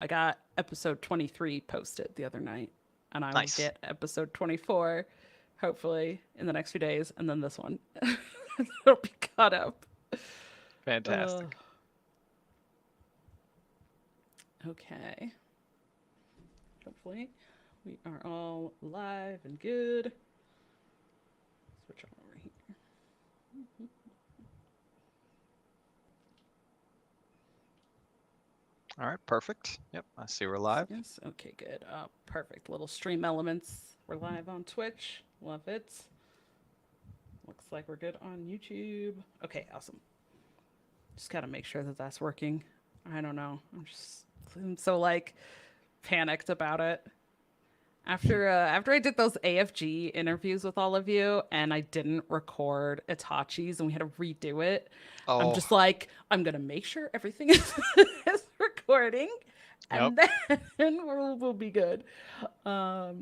I got episode 23 posted the other night, and I will Nice. get episode 24 hopefully in the next few days, and then this one. It'll be caught up. Uh, Fantastic. okay. Hopefully, we are all live and good. Switch on over here. All right, perfect. Yep, I see we're live. Yes. Okay. Good. Perfect. Little stream elements. We're live on Twitch. Love it. Looks like we're good on YouTube. Okay. Awesome. Just gotta make sure that that's working. I don't know. I'm so like panicked about it. After I did those AFG interviews with all of you and I didn't record Itachi's and we had to redo it, I'm Oh, just like, I'm gonna make sure everything is, is recording yep. and then we'll be good. Yeah,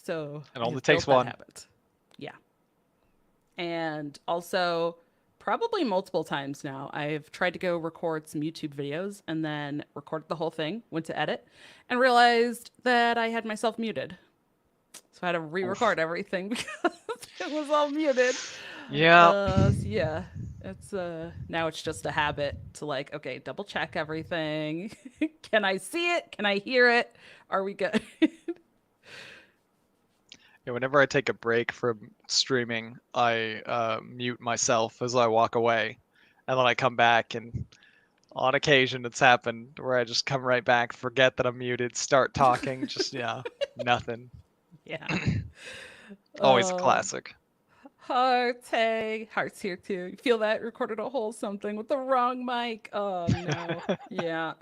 so It I only have takes built that one. habit. Yeah. And also, probably multiple times now, I've tried to go record some YouTube videos and then recorded the whole thing, went to edit, and realized that I had myself muted. So I had to re Oof. record everything because it was all muted. Yeah. So yeah, it's now it's just a habit to like, okay, double check everything. Can I see it? Can I hear it? Are we good? Yeah, whenever I take a break from streaming, I mute myself as I walk away, and then I come back. And on occasion, it's happened where I just come right back, forget that I'm muted, start talking. Just yeah, nothing. Yeah. Always a Oh, classic. Hearts, hey, Hearts here too. You feel that? Recorded a whole something with the wrong mic. Oh no. Yeah.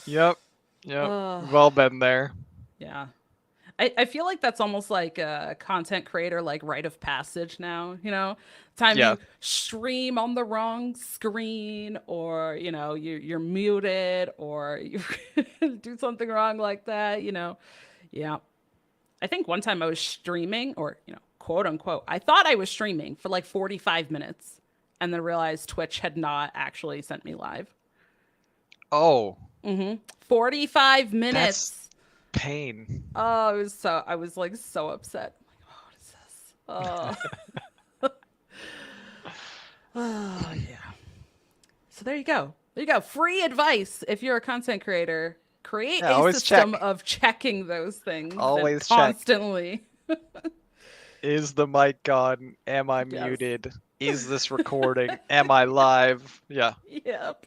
Yep. Yep. Uh, We've all been there. yeah. I feel like that's almost like a content creator like rite of passage now, you know? Time Yeah. you stream on the wrong screen or, you're muted or you do something wrong like that, you know. Yeah. I think one time I was streaming or, quote unquote, I thought I was streaming for like 45 minutes and then realized Twitch had not actually sent me live. Oh, 45 that's minutes. pain. Oh, I was like so upset. I'm like, oh, what is this? Oh, yeah. So there you go. There you go. Free advice if you're a content creator. Create Yeah, a always system check. of checking those things and Always check. constantly. Is the mic on? Am I Yes. muted? Is this recording? Am I live? Yeah, Yep.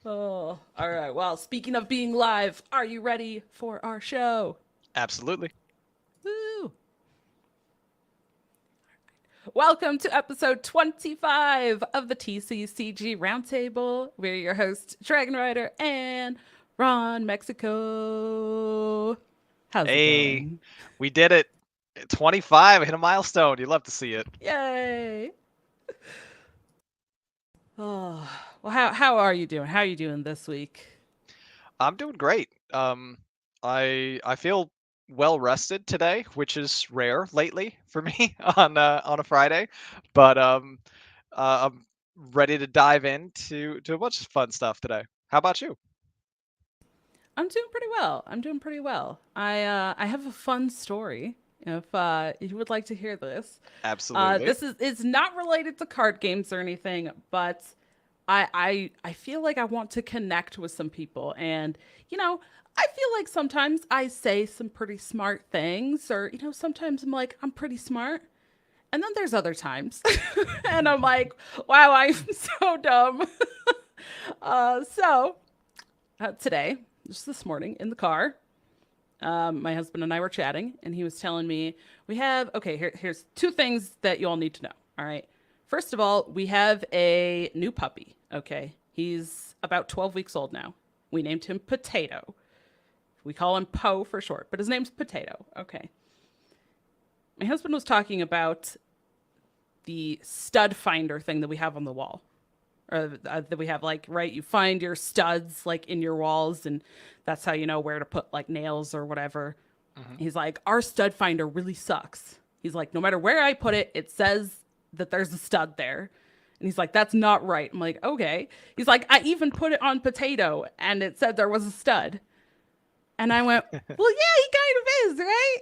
Oh, all right. Well, speaking of being live, are you ready for our show? absolutely. Woo! Welcome to episode 25 of the TCCG Roundtable. We're your hosts, Dragonrider and RonMexico. How's it Hey, going? we did it. 25, hit a milestone. You love to see it. Yay! Oh, well, how are you doing? How are you doing this week? I'm doing great. I feel well rested today, which is rare lately for me on a Friday, but I'm ready to dive into a bunch of fun stuff today. How about you? I'm doing pretty well. I'm doing pretty well. I have a fun story. If you would like to hear this, Absolutely. this is it's not related to card games or anything, but I feel like I want to connect with some people, and I feel like sometimes I say some pretty smart things, or sometimes I'm like I'm pretty smart, and then there's other times, and I'm like, wow, I'm so dumb. Today, just this morning in the car, my husband and I were chatting, and he was telling me we have okay. Here's two things that you all need to know. All right. First of all, we have a new puppy. Okay, he's about 12 weeks old now. We named him Potato. We call him Poe for short, but his name's Potato. Okay. My husband was talking about the stud finder thing that we have on the wall, or that we have like right. You find your studs like in your walls, and that's how you know where to put like nails or whatever. Hmm. He's like, our stud finder really sucks. He's like, no matter where I put it, it says that there's a stud there. And he's like, that's not right. I'm like, okay. He's like, I even put it on potato and it said there was a stud. And I went, well, yeah, he kind of is, right?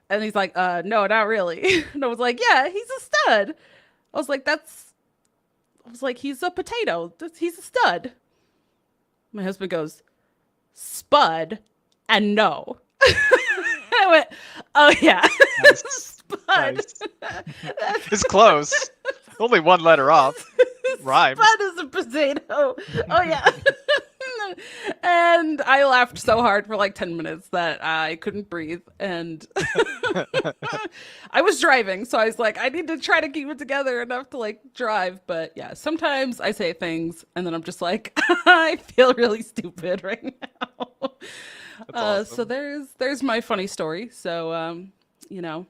And he's like, no, not really. And I was like, yeah, he's a stud. I was like, he's a potato. He's a stud. My husband goes, spud and no. I went, oh yeah. Nice. Spud. Nice. It's close. Only one letter off. Rhymes. Spud is a potato. Oh yeah. And I laughed so hard for like 10 minutes that I couldn't breathe. And I was driving, so I was like, I need to try to keep it together enough to like drive. But yeah, sometimes I say things and then I'm just like, I feel really stupid right now. That's So awesome. there's my funny story. So you know,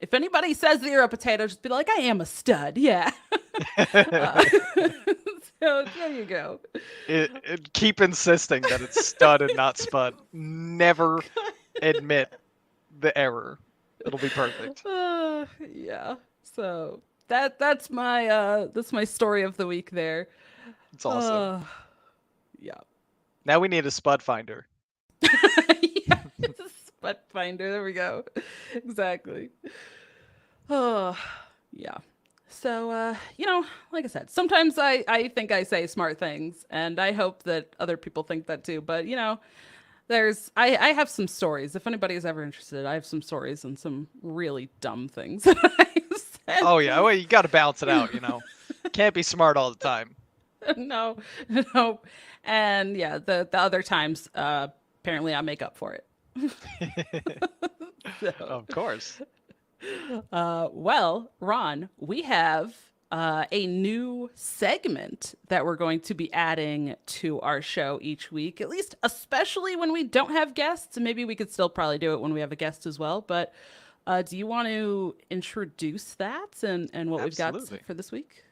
if anybody says that you're a potato, just be like, I am a stud. Yeah. Uh, so there you go. Keep insisting that it's stud and not spud. Never admit the error. It'll be perfect. Yeah. So that's my story of the week there. It's awesome. Uh, yeah. Now we need a spud finder. Yeah. It's a spot finder. There we go. Exactly. Oh, yeah. So, like I said, sometimes I think I say smart things, and I hope that other people think that too. But, I have some stories. If anybody is ever interested, I have some stories and some really dumb things that I've said. Oh yeah, well you got to balance it out. Can't be smart all the time. No, no. And yeah, the other times, apparently I make up for it. So. Of course. Well, Ron, we have a new segment that we're going to be adding to our show each week, at least especially when we don't have guests. And maybe we could still probably do it when we have a guest as well. But do you want to introduce that and what we've got Absolutely. for this week?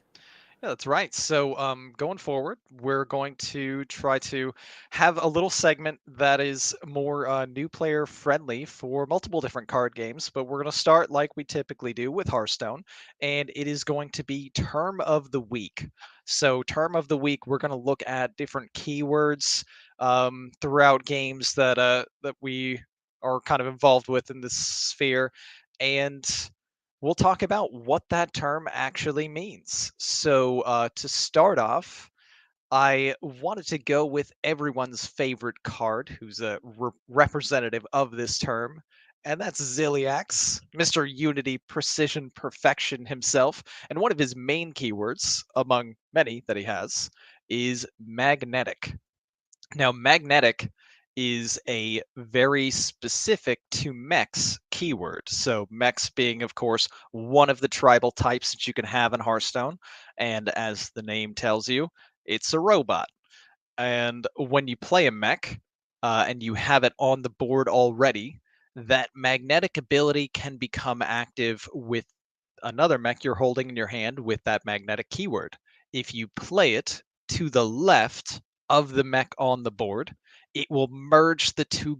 Yeah, that's right. So, going forward, we're going to try to have a little segment that is more new player friendly for multiple different card games. But we're going to start like we typically do with Hearthstone, and it is going to be Term of the Week. So, Term of the Week, we're going to look at different keywords throughout games that we are kind of involved with in this sphere, and we'll talk about what that term actually means. So, to start off, I wanted to go with everyone's favorite card, who's a representative of this term, and that's Ziliax, Mr. Unity Precision Perfection himself. And one of his main keywords, among many that he has, is magnetic. Now, magnetic is a very specific to mechs keyword. So, mechs being, of course, one of the tribal types that you can have in Hearthstone. And as the name tells you, it's a robot. And when you play a mech and you have it on the board already, that magnetic ability can become active with another mech you're holding in your hand with that magnetic keyword. If you play it to the left of the mech on the board, it will merge the two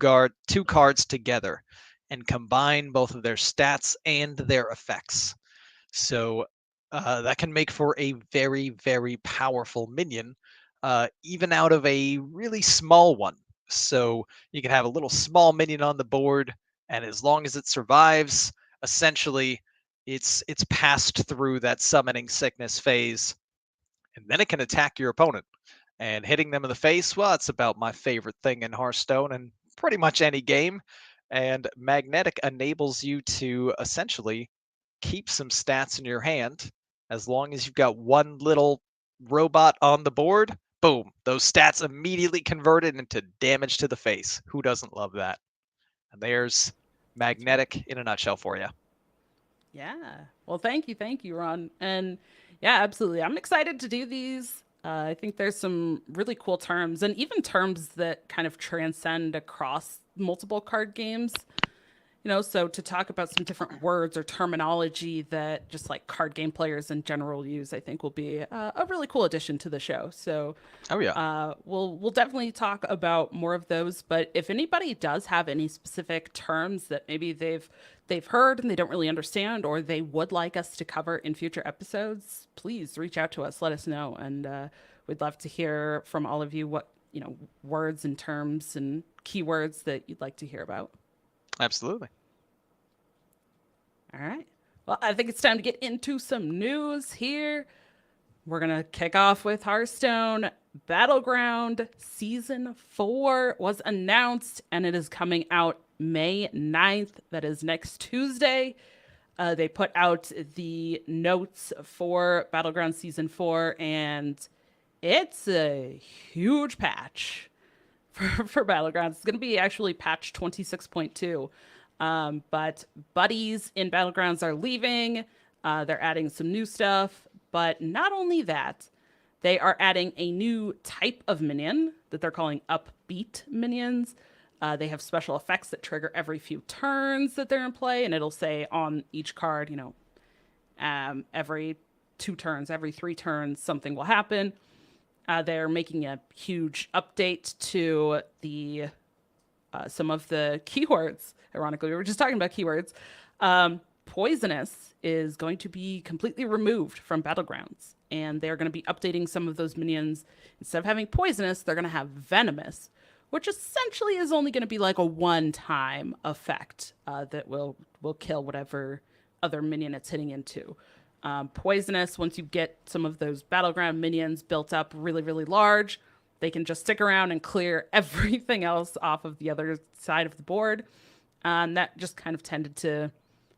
cards together and combine both of their stats and their effects. So that can make for a very, very powerful minion, even out of a really small one. So you can have a little small minion on the board, and as long as it survives, essentially it's passed through that summoning sickness phase, and then it can attack your opponent. And hitting them in the face, well, it's about my favorite thing in Hearthstone and pretty much any game. And magnetic enables you to essentially keep some stats in your hand as long as you've got one little robot on the board. Boom, those stats immediately converted into damage to the face. Who doesn't love that? And there's That's right. magnetic in a nutshell for you. Yeah. Well, thank you, Ron. And yeah, absolutely. I'm excited to do these. I think there's some really cool terms and even terms that kind of transcend across multiple card games. So to talk about some different words or terminology that just like card game players in general use, I think will be a really cool addition to the show. So Oh yeah. we'll definitely talk about more of those. But if anybody does have any specific terms that maybe they've heard and they don't really understand, or they would like us to cover in future episodes, please reach out to us. Let us know, and we'd love to hear from all of you what words and terms and keywords that you'd like to hear about. Absolutely. All right. Well, I think it's time to get into some news here. We're going to kick off with Hearthstone. Battleground Season 4 was announced, and it is coming out May 9th. That is next Tuesday. They put out the notes for Battleground Season 4, and it's a huge patch for Battlegrounds. It's going to be actually patch 26.2. But buddies in Battlegrounds are leaving. They're adding some new stuff. But not only that, they are adding a new type of minion that they're calling upbeat minions. They have special effects that trigger every few turns that they're in play. And it'll say on each card, every 2 turns, every 3 turns, something will happen. They're making a huge update to the some of the keywords. Ironically, we were just talking about keywords. Poisonous is going to be completely removed from Battlegrounds, and they're going to be updating some of those minions. Instead of having poisonous, they're going to have venomous, which essentially is only going to be like a one-time effect that will kill whatever other minion it's hitting into. Poisonous, once you get some of those Battleground minions built up really, really large, they can just stick around and clear everything else off of the other side of the board. And that just kind of tended to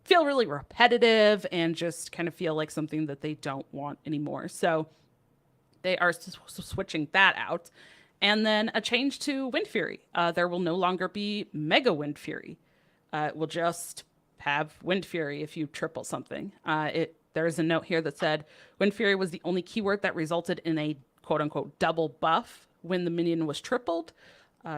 feel really repetitive and just kind of feel like something that they don't want anymore. So they are switching that out. And then a change to Wind Fury. There will no longer be Mega Wind Fury. It will just have Wind Fury if you triple something. There is a note here that said Wind Fury was the only keyword that resulted in a quote-unquote double buff when the minion was tripled.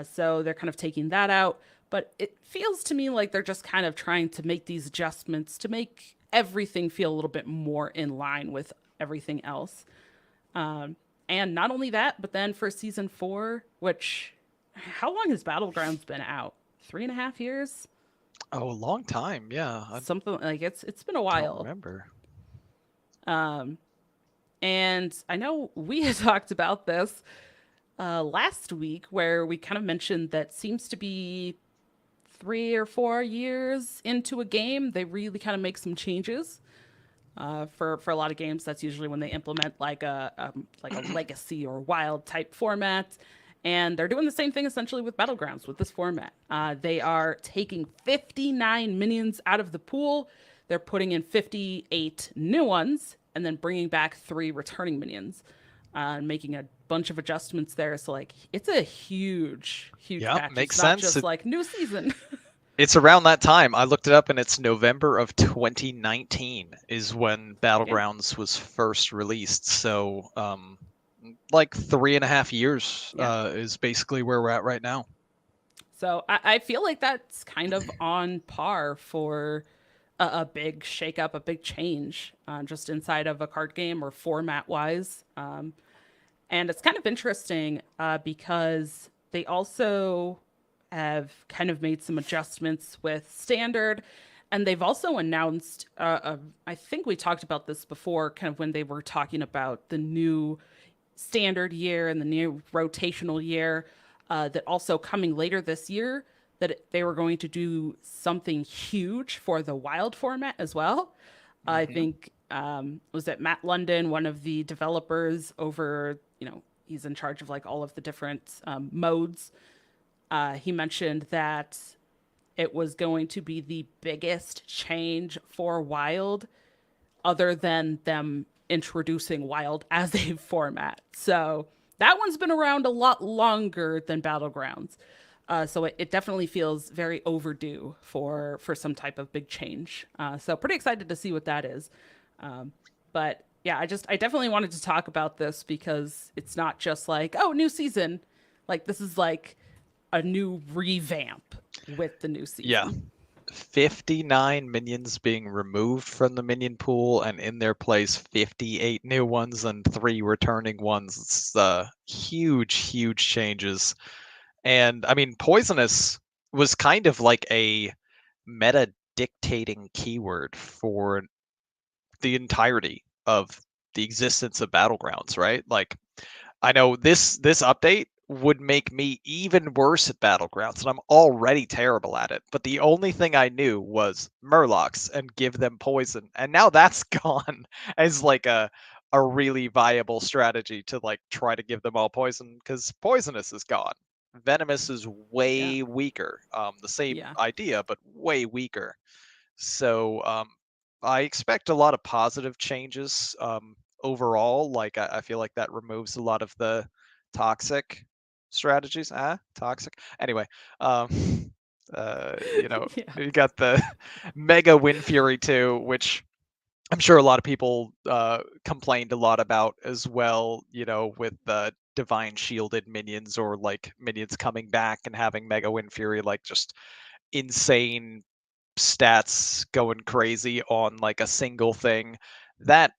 So they're kind of taking that out. But it feels to me like they're just kind of trying to make these adjustments to make everything feel a little bit more in line with everything else. And not only that, but then for Season 4, which, how long has Battlegrounds been out? 3.5 years? Oh, a long time. Yeah. Something like it's been a I while. don't remember. And I know we had talked about this last week, where we kind of mentioned that seems to be 3 or 4 years into a game, they really kind of make some changes. For a lot of games, that's usually when they implement like a legacy or wild type format. And they're doing the same thing essentially with Battlegrounds with this format. They are taking 59 minions out of the pool. They're putting in 58 new ones and then bringing back 3 returning minions. Making a bunch of adjustments there. So like it's a huge patch. Makes it's not sense. just like new season. It's around that time. I looked it up, and it's November of 2019 is when Battlegrounds was first released. So, like 3.5 years is basically where we're at right now. So I feel like that's kind of on par for a big shakeup, a big change, just inside of a card game or format wise. And it's kind of interesting because they also have kind of made some adjustments with standard. And they've also announced, I think we talked about this before, kind of when they were talking about the new standard year and the new rotational year, that also coming later this year, that they were going to do something huge for the wild format as well. Mm-hmm. I think, was it Matt London, one of the developers over, he's in charge of like all of the different modes. He mentioned that it was going to be the biggest change for Wild other than them introducing Wild as a format. So that one's been around a lot longer than Battlegrounds. So it definitely feels very overdue for some type of big change. So pretty excited to see what that is. But yeah, I definitely wanted to talk about this because it's not just like, oh, new season. Like this is like a new revamp with the new season. Yeah. 59 minions being removed from the minion pool, and in their place 58 new ones and 3 returning ones. It's huge, huge changes. And I mean, poisonous was kind of like a meta dictating keyword for the entirety of the existence of Battlegrounds, right? Like, I know this update would make me even worse at Battlegrounds, and I'm already terrible at it. But the only thing I knew was Murlocs and give them poison, and now that's gone as like a really viable strategy to like try to give them all poison, because poisonous is gone. Venomous is Yeah. way weaker. The same Yeah. idea, but way weaker. So I expect a lot of positive changes overall. Like I feel like that removes a lot of the toxic strategies. Toxic. Anyway, um, Yeah. you got the Mega Wind Fury too, which I'm sure a lot of people complained a lot about as well. With the divine shielded minions, or like minions coming back and having Mega Wind Fury, like just insane stats going crazy on like a single thing. That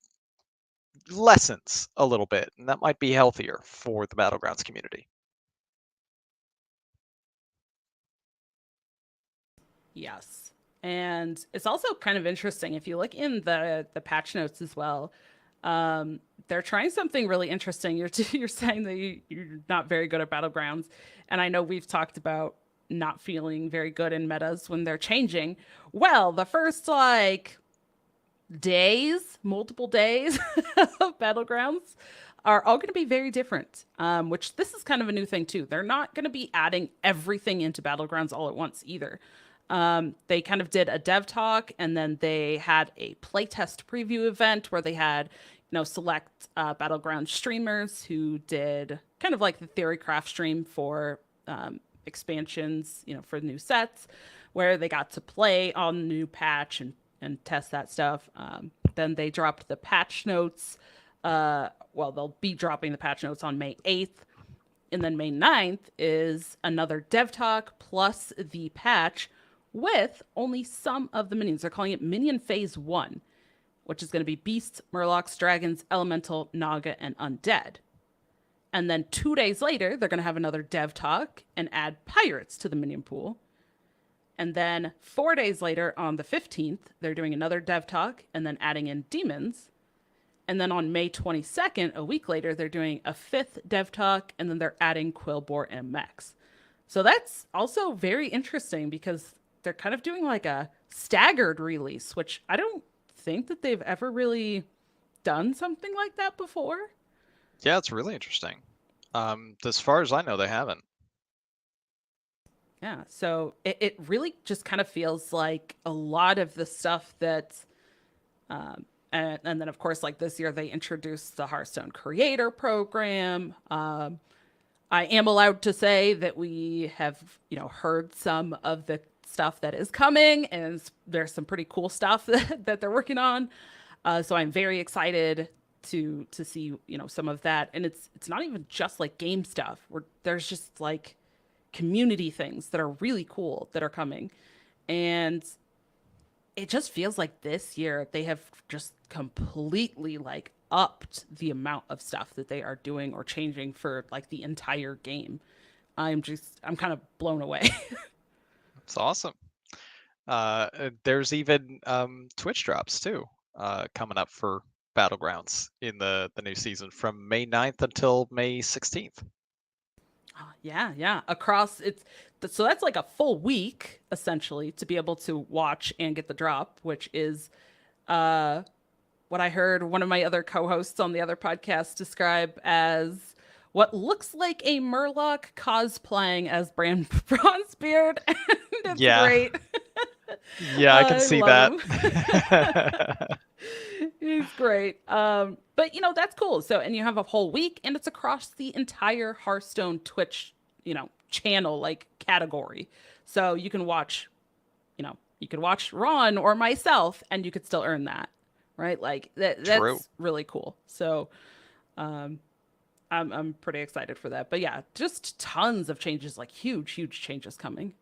lessens a little bit, and that might be healthier for the Battlegrounds community. Yes. And it's also kind of interesting if you look in the patch notes as well. They're trying something really interesting. You're saying that you're not very good at Battlegrounds, and I know we've talked about not feeling very good in metas when they're changing. Well, the first like days, multiple days of Battlegrounds are all going to be very different. Which this is kind of a new thing too. They're not going to be adding everything into Battlegrounds all at once either. They kind of did a dev talk, and then they had a playtest preview event where they had, select Battleground streamers who did kind of like the Theorycraft stream for expansions, for new sets, where they got to play on the new patch and test that stuff. Then they dropped the patch notes. Well, they'll be dropping the patch notes on May 8th. And then May 9th is another dev talk plus the patch with only some of the minions. They're calling it Minion Phase 1, which is going to be Beasts, Murlocs, Dragons, Elemental, Naga, and Undead. And then 2 days later, they're going to have another dev talk and add Pirates to the minion pool. And then 4 days later, on the 15th, they're doing another dev talk and then adding in Demons. And then on May 22nd, a week later, they're doing a 5th dev talk, and then they're adding Quillbore and Mechs. So that's also very interesting because they're kind of doing like a staggered release, which I don't think that they've ever really done something like that before. Yeah, it's really interesting. As far as I know, they haven't. Yeah, so it really just kind of feels like a lot of the stuff that and then of course like this year they introduced the Hearthstone Creator Program. I am allowed to say that we have heard some of the stuff that is coming, and there's some pretty cool stuff that they're working on. So I'm very excited to see some of that, and it's not even just like game stuff. There's just like community things that are really cool that are coming, and it just feels like this year they have just completely like upped the amount of stuff that they are doing or changing for like the entire game. I'm kind of blown away. It's awesome. There's even Twitch drops too, coming up for Battlegrounds in the new season from May 9th until May 16th. Yeah, yeah. Across it's so that's like a full week essentially to be able to watch and get the drop, which is uh what I heard one of my other co-hosts on the other podcast describe as what looks like a Murloc cosplaying as Bran Bronzebeard, and it's Yeah, great. yeah, I can I see love that. him. He's great. But that's cool. So, and you have a whole week, and it's across the entire Hearthstone Twitch, channel like category. So you can watch, you could watch Ron or myself, and you could still earn that, right? Like that. True. That's really cool. So, um, I'm pretty excited for that. But yeah, just tons of changes, like huge, huge changes coming.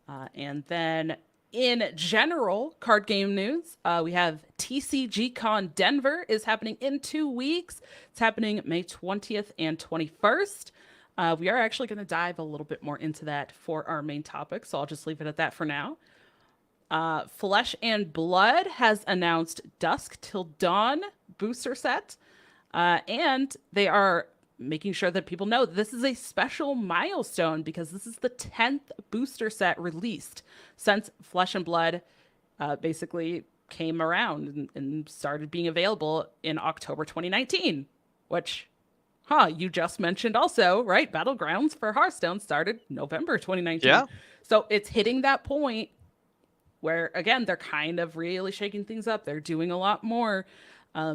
And then in general card game news, we have TCG Con Denver is happening in 2 weeks. It's happening May 20th and 21st. We are actually going to dive a little bit more into that for our main topic, so I'll just leave it at that for now. Flesh and Blood has announced Dusk Till Dawn booster set, and they are making sure that people know this is a special milestone because this is the 10th booster set released since Flesh and Blood basically came around and started being available in October 2019, which, you just mentioned also, right? Battlegrounds for Hearthstone started November 2019. Yeah. So it's hitting that point where, again, they're kind of really shaking things up. They're doing a lot more. I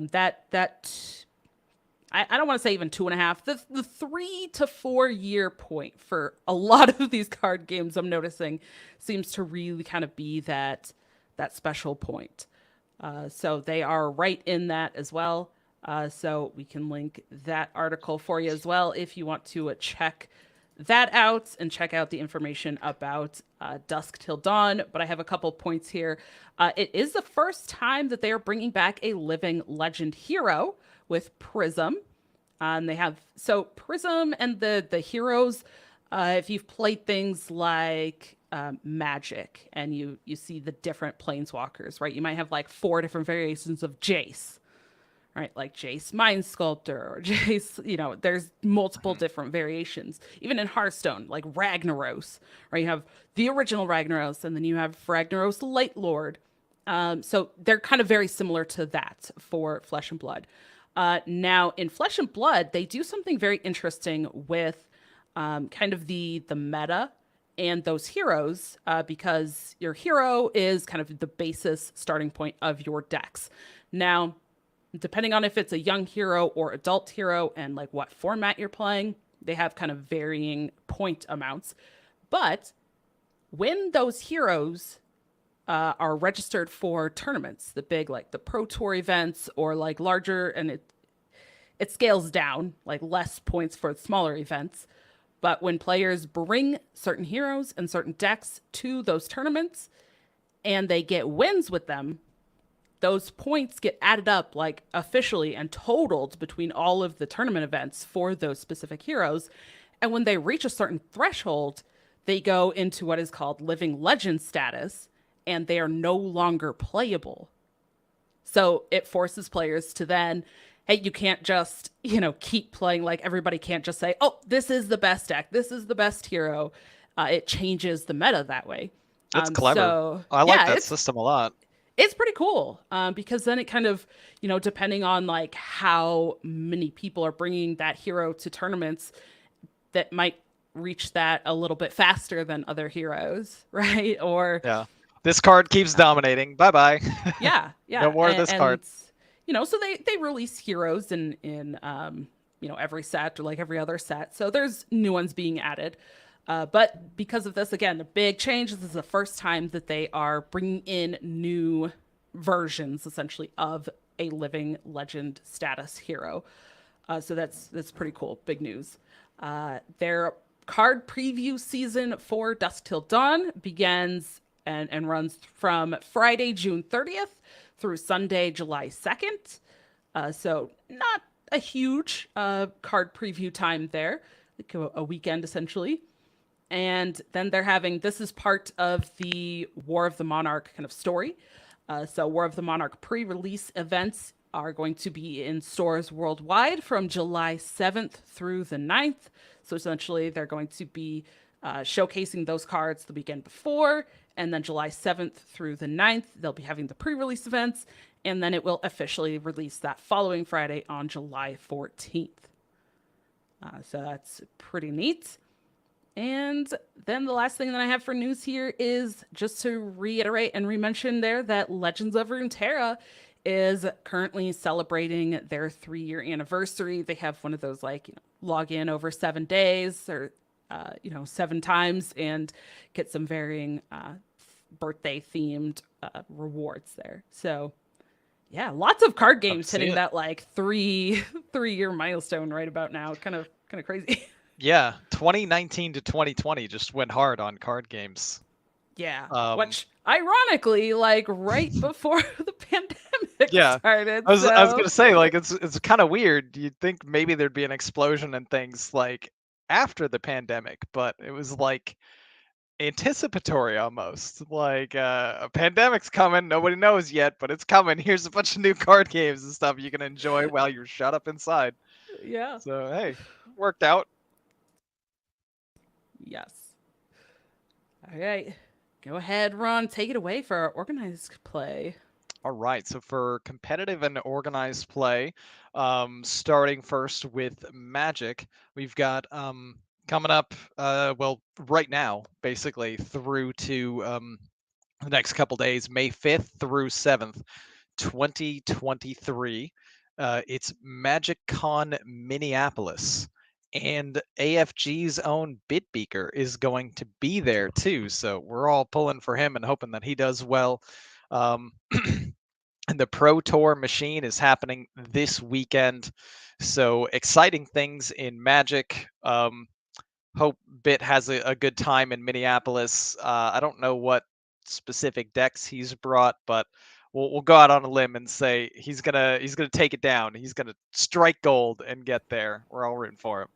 don't want to say even 2.5, the 3 to 4 year point for a lot of these card games I'm noticing seems to really kind of be that special point. So they are right in that as well. So we can link that article for you as well if you want to check that out and check out the information about Dusk Till Dawn. But I have a couple points here. It is the first time that they are bringing back a living legend hero with Prism. And they have, so Prism and the heroes, if you've played things like Magic and you see the different Planeswalkers, right? You might have like 4 different variations of Jace, right? Like Jace Mind Sculptor or Jace, there's multiple different variations. Even in Hearthstone, like Ragnoros, right? You have the original Ragnoros and then you have Ragnoros Light Lord. So they're kind of very similar to that for Flesh and Blood. Now, in Flesh and Blood, they do something very interesting with kind of the meta and those heroes, because your hero is kind of the basis starting point of your decks. Now, depending on if it's a young hero or adult hero and like what format you're playing, they have kind of varying point amounts. But when those heroes are registered for tournaments, the big, like the Pro Tour events or like larger, and it scales down, like less points for smaller events. But when players bring certain heroes and certain decks to those tournaments and they get wins with them, those points get added up like officially and totaled between all of the tournament events for those specific heroes. And when they reach a certain threshold, they go into what is called living legend status, and they are no longer playable. So it forces players to then, hey, you can't just, keep playing. Like everybody can't just say, oh, this is the best deck, this is the best hero. It changes the meta that way. That's clever. So, I like that system a lot. It's pretty cool because then it kind of, depending on like how many people are bringing that hero to tournaments, that might reach that a little bit faster than other heroes, right? Or this card keeps dominating. Bye-bye. Yeah. No more of this card. So they release heroes in every set or like every other set. So there's new ones being added. But because of this, again, the big change, this is the first time that they are bringing in new versions, essentially, of a living legend status hero. So that's pretty cool. Big news. Their card preview season for Dusk Till Dawn begins and runs from Friday, June 30th through Sunday, July 2nd. So not a huge card preview time there, like a weekend essentially. And then they're having, this is part of the War of the Monarch kind of story. So War of the Monarch pre-release events are going to be in stores worldwide from July 7th through the 9th. So essentially they're going to be showcasing those cards the weekend before, and then July 7th through the 9th, they'll be having the pre-release events, and then it will officially release that following Friday on July 14th. So that's pretty neat. And then the last thing that I have for news here is just to reiterate and re-mention there that Legends of Runeterra is currently celebrating their 3-year anniversary. They have one of those log in over 7 days or 7 times and get some varying birthday themed rewards there. So yeah, lots of card games hitting that 3-year milestone right about now. Kind of crazy. Yeah, 2019 to 2020 just went hard on card games. Yeah. Um, Which ironically, like right before the pandemic yeah, started. I was So gonna say, like, it's kind of weird. You'd think maybe there'd be an explosion and things like after the pandemic, but it was like anticipatory almost. Like a pandemic's coming, nobody knows yet, but it's coming. Here's a bunch of new card games and stuff you can enjoy while you're shut up inside. yeah. So hey, worked out. Yes. All right. Go ahead, Ron. Take it away for our organized play. All right, so for competitive and organized play, starting first with Magic, we've got coming up, well, right now, basically through to the next couple days, May 5th through 7th, 2023. It's MagicCon Minneapolis. And AFG's own Bitbeaker is going to be there too. So we're all pulling for him and hoping that he does well. Um, and the Pro Tour machine is happening this weekend. So exciting things in Magic. Hope Bit has a good time in Minneapolis. I don't know what specific decks he's brought, but we'll go out on a limb and say he's gonna take it down. He's gonna strike gold and get there. We're all rooting for him.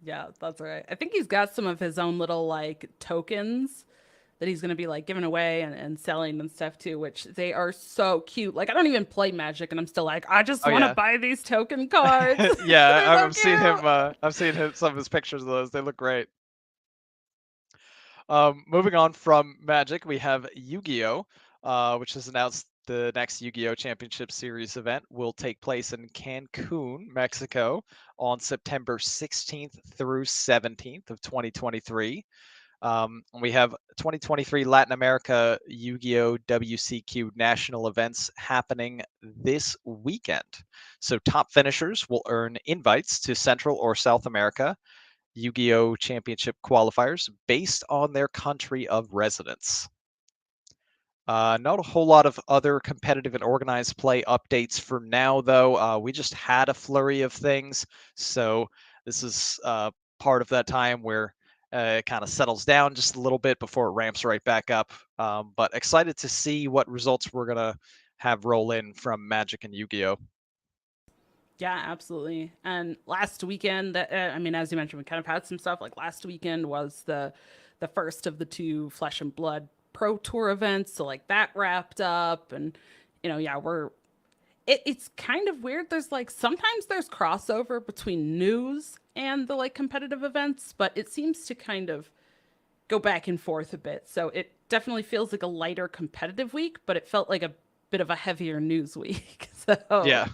Yeah, that's right. I think he's got some of his own little like tokens that he's going to be like giving away and selling and stuff too, which they are so cute. Like I don't even play Magic and I'm still like, I just Oh want to yeah, buy these token cards. yeah. They're so I've seen him. cute. I've seen him, some of his pictures of those. They look great. Moving on from Magic, we have Yu-Gi-Oh, which has announced the next Yu-Gi-Oh Championship Series event will take place in Cancun, Mexico, on September 16th through 17th of 2023. We have 2023 Latin America Yu-Gi-Oh WCQ national events happening this weekend. So top finishers will earn invites to Central or South America Yu-Gi-Oh! Championship qualifiers based on their country of residence. Not a whole lot of other competitive and organized play updates for now, though. We just had a flurry of things, so this is part of that time where it kind of settles down just a little bit before it ramps right back up. But excited to see what results we're gonna have roll in from Magic and Yu-Gi-Oh! Yeah, absolutely. And last weekend, I mean, as you mentioned, we kind of had some stuff. Like last weekend was the first of the two Flesh and Blood Pro Tour events, so like that wrapped up, and yeah, it's kind of weird. There's like sometimes there's crossover between news and the like competitive events, but it seems to kind of go back and forth a bit. So it definitely feels like a lighter competitive week, but it felt like a bit of a heavier news week. So Yeah,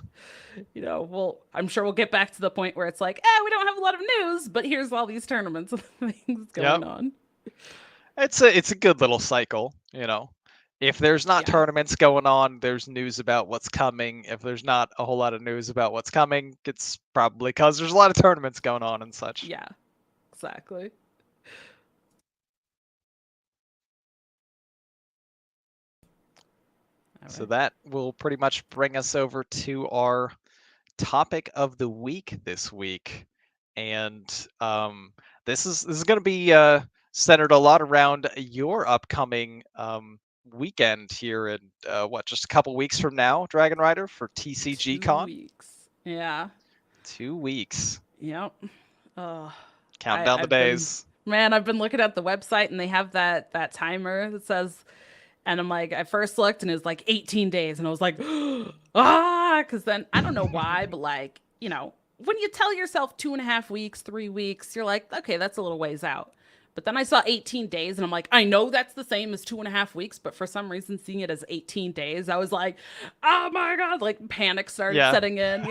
I'm sure we'll get back to the point where it's like, we don't have a lot of news, but here's all these tournaments and things yep. going on. It's a good little cycle, you know. If there's not Yeah, tournaments going on, there's news about what's coming. If there's not a whole lot of news about what's coming, it's probably because there's a lot of tournaments going on and such. yeah, exactly. All So right. that will pretty much bring us over to our topic of the week this week, and this is going to be centered a lot around your upcoming weekend here in just a couple weeks from now, Dragon Rider, for TCG 2 Con. weeks. Yeah. 2 weeks. Yep. Uh, Counting down the I've been days. man, I've been looking at the website and they have that timer that says, and I'm like, I first looked and it was like 18 days, and I was like, because then I don't know why, but like when you tell yourself 2.5 weeks, 3 weeks, you're like, okay, that's a little ways out. But then I saw 18 days and I'm like, I know that's the same as 2.5 weeks, but for some reason, seeing it as 18 days, I was like, oh my God, like panic started Yeah. setting in.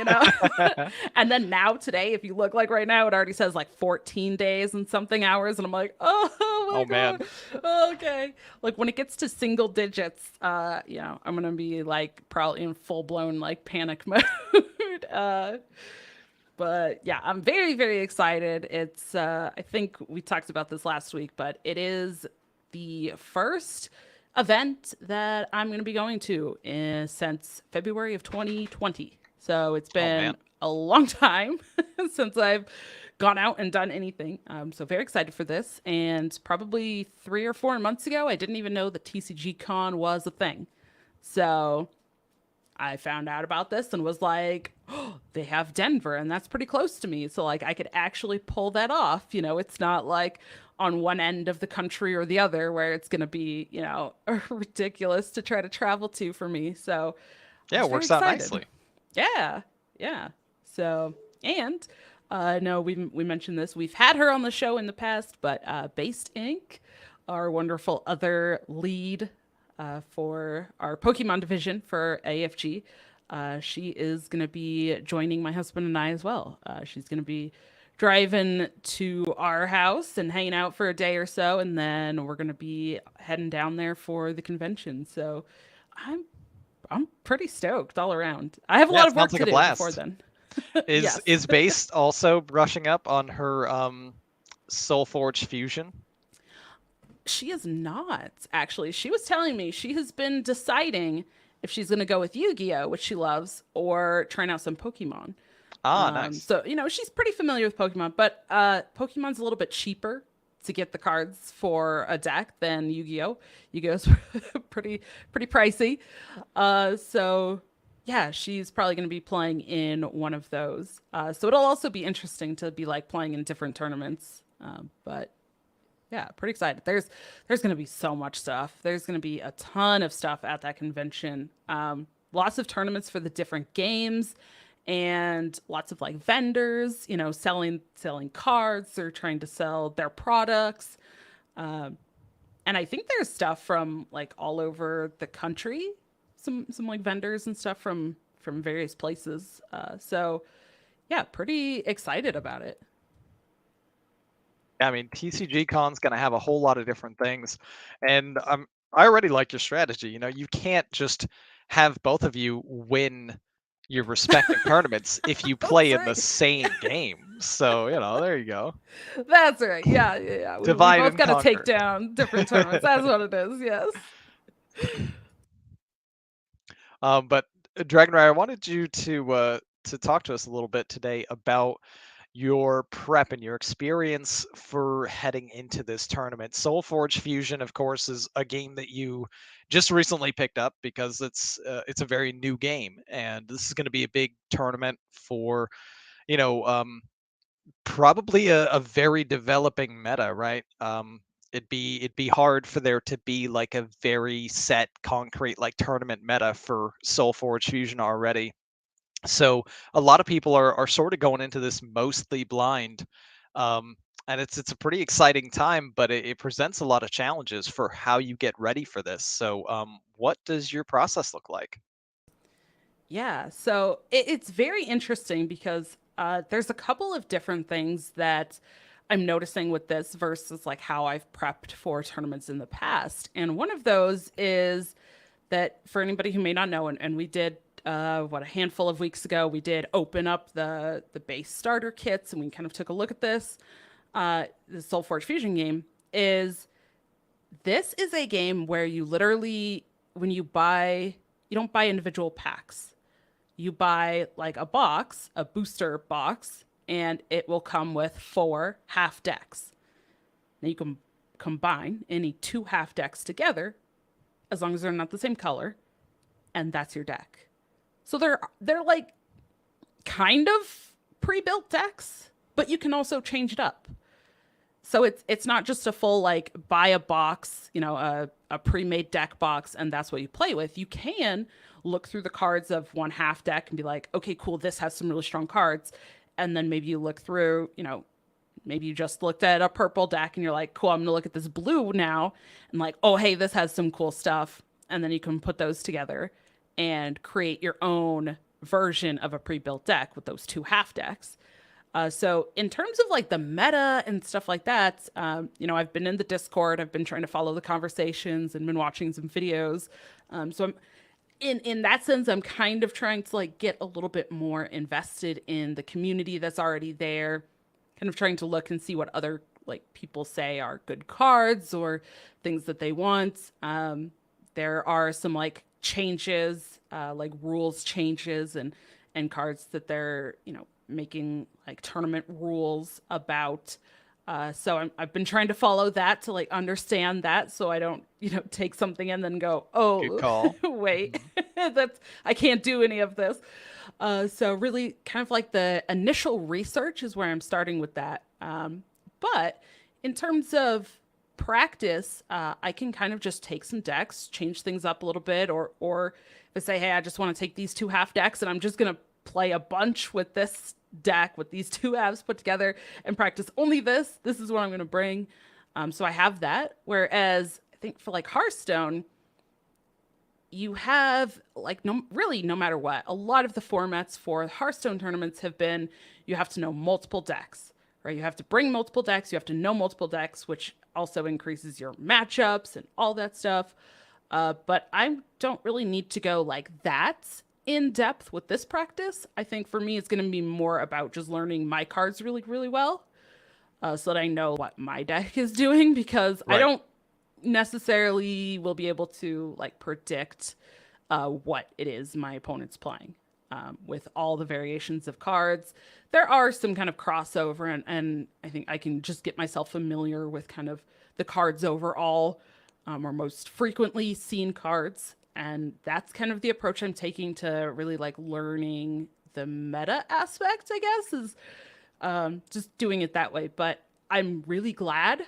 And then now today, if you look like right now, it already says like 14 days and something hours. And I'm like, oh my Oh man. God. Okay. Like when it gets to single digits, I'm going to be like probably in full blown like panic mode. But yeah, I'm very, very excited. I think we talked about this last week, but it is the first event that I'm going to be going to since February of 2020. So it's Oh man. been a long time since I've gone out and done anything. So very excited for this. And probably 3 or 4 months ago, I didn't even know that TCG Con was a thing. So I found out about this and was like, oh, they have Denver, and that's pretty close to me. So like I could actually pull that off. It's not like on one end of the country or the other where it's going to be, ridiculous to try to travel to for me. So I Yeah, was it very works out excited. nicely. Yeah, yeah. So, and no, we mentioned this. We've had her on the show in the past, but Based Inc., our wonderful other lead for our Pokemon division for AFG, she is going to be joining my husband and I as well. She's going to be driving to our house and hanging out for a day or so, and then we're going to be heading down there for the convention. So, I'm I'm pretty stoked all around. I have a Yeah, lot it of work sounds like to a do before blast. then. Is Yes. is Based also brushing up on her Soulforge Fusion? She is not, actually. She was telling me she has been deciding if she's going to go with Yu-Gi-Oh, which she loves, or trying out some Pokemon. Ah, nice. So, she's pretty familiar with Pokemon, but Pokemon's a little bit cheaper to get the cards for a deck than Yu-Gi-Oh. Yu-Gi-Oh's pretty pricey. So yeah, she's probably going to be playing in one of those. So it'll also be interesting to be like playing in different tournaments. But yeah, pretty excited. There's going to be so much stuff. There's going to be a ton of stuff at that convention. Lots of tournaments for the different games and lots of like vendors, selling cards or trying to sell their products. And I think there's stuff from like all over the country, some like vendors and stuff from various places. So yeah, pretty excited about it. I mean, TCG Con's going to have a whole lot of different things, and I already like your strategy. You can't just have both of you win your respective tournaments if you play That's in the right. same game. So, there you go. That's right. Yeah, yeah, yeah. We Divide both and got to take conquer. down different tournaments. That's what it is. Yes. But Dragonrider, I wanted you to talk to us a little bit today about your prep and your experience for heading into this tournament. Soulforge Fusion, of course, is a game that you just recently picked up because it's a very new game, and this is going to be a big tournament for you know probably a very developing meta, right? It'd be hard for there to be like a very set, concrete like tournament meta for Soulforge Fusion already. So a lot of people are sort of going into this mostly blind. Um, and it's a pretty exciting time, but it presents a lot of challenges for how you get ready for this. So what does your process look like? Yeah. So it's very interesting because there's a couple of different things that I'm noticing with this versus like how I've prepped for tournaments in the past. And one of those is that for anybody who may not know, and we did a handful of weeks ago, we did open up the base starter kits, and we kind of took a look at this. The Soulforge Fusion game is this is a game where you literally when you don't buy individual packs. You buy like a box, a booster box, and it will come with 4 half decks. Now you can combine any 2 half decks together as long as they're not the same color, and that's your deck. So they're like kind of pre-built decks, but you can also change it up. So it's not just a full like buy a box, a pre-made deck box, and that's what you play with. You can look through the cards of 1 half deck and be like, okay, cool, this has some really strong cards. And then maybe you look through, maybe you just looked at a purple deck and you're like, cool, I'm gonna look at this blue now, and like, oh hey, this has some cool stuff. And then you can put those together and create your own version of a pre-built deck with those 2 half decks. So in terms of like the meta and stuff like that, I've been in the Discord, I've been trying to follow the conversations and been watching some videos. So I'm in that sense, I'm kind of trying to like get a little bit more invested in the community that's already there, kind of trying to look and see what other like people say are good cards or things that they want. There are some like changes, like rules changes and cards that they're making like tournament rules about. So I've been trying to follow that to like understand that, so I don't, take something and then go, Good oh, call. wait, that's I can't do any of this. So really, kind of like the initial research is where I'm starting with that. But in terms of practice, I can kind of just take some decks, change things up a little bit, or if I say, hey, I just want to take these two half decks and I'm just gonna play a bunch with this deck with these two halves put together and practice only this. This is what I'm gonna bring. So I have that. Whereas I think for like Hearthstone, you have like no matter what, a lot of the formats for Hearthstone tournaments have been you have to know multiple decks, right? You have to bring multiple decks, you have to know multiple decks, which also increases your matchups and all that stuff. But I don't really need to go like that in depth with this practice. I think for me, it's going to be more about just learning my cards really, really well, so that I know what my deck is doing, because I Right. don't necessarily will be able to like predict what it is my opponent's playing. With all the variations of cards, there are some kind of crossover, and I think I can just get myself familiar with kind of the cards overall, or most frequently seen cards. And that's kind of the approach I'm taking to really like learning the meta aspect, I guess, is just doing it that way. But I'm really glad,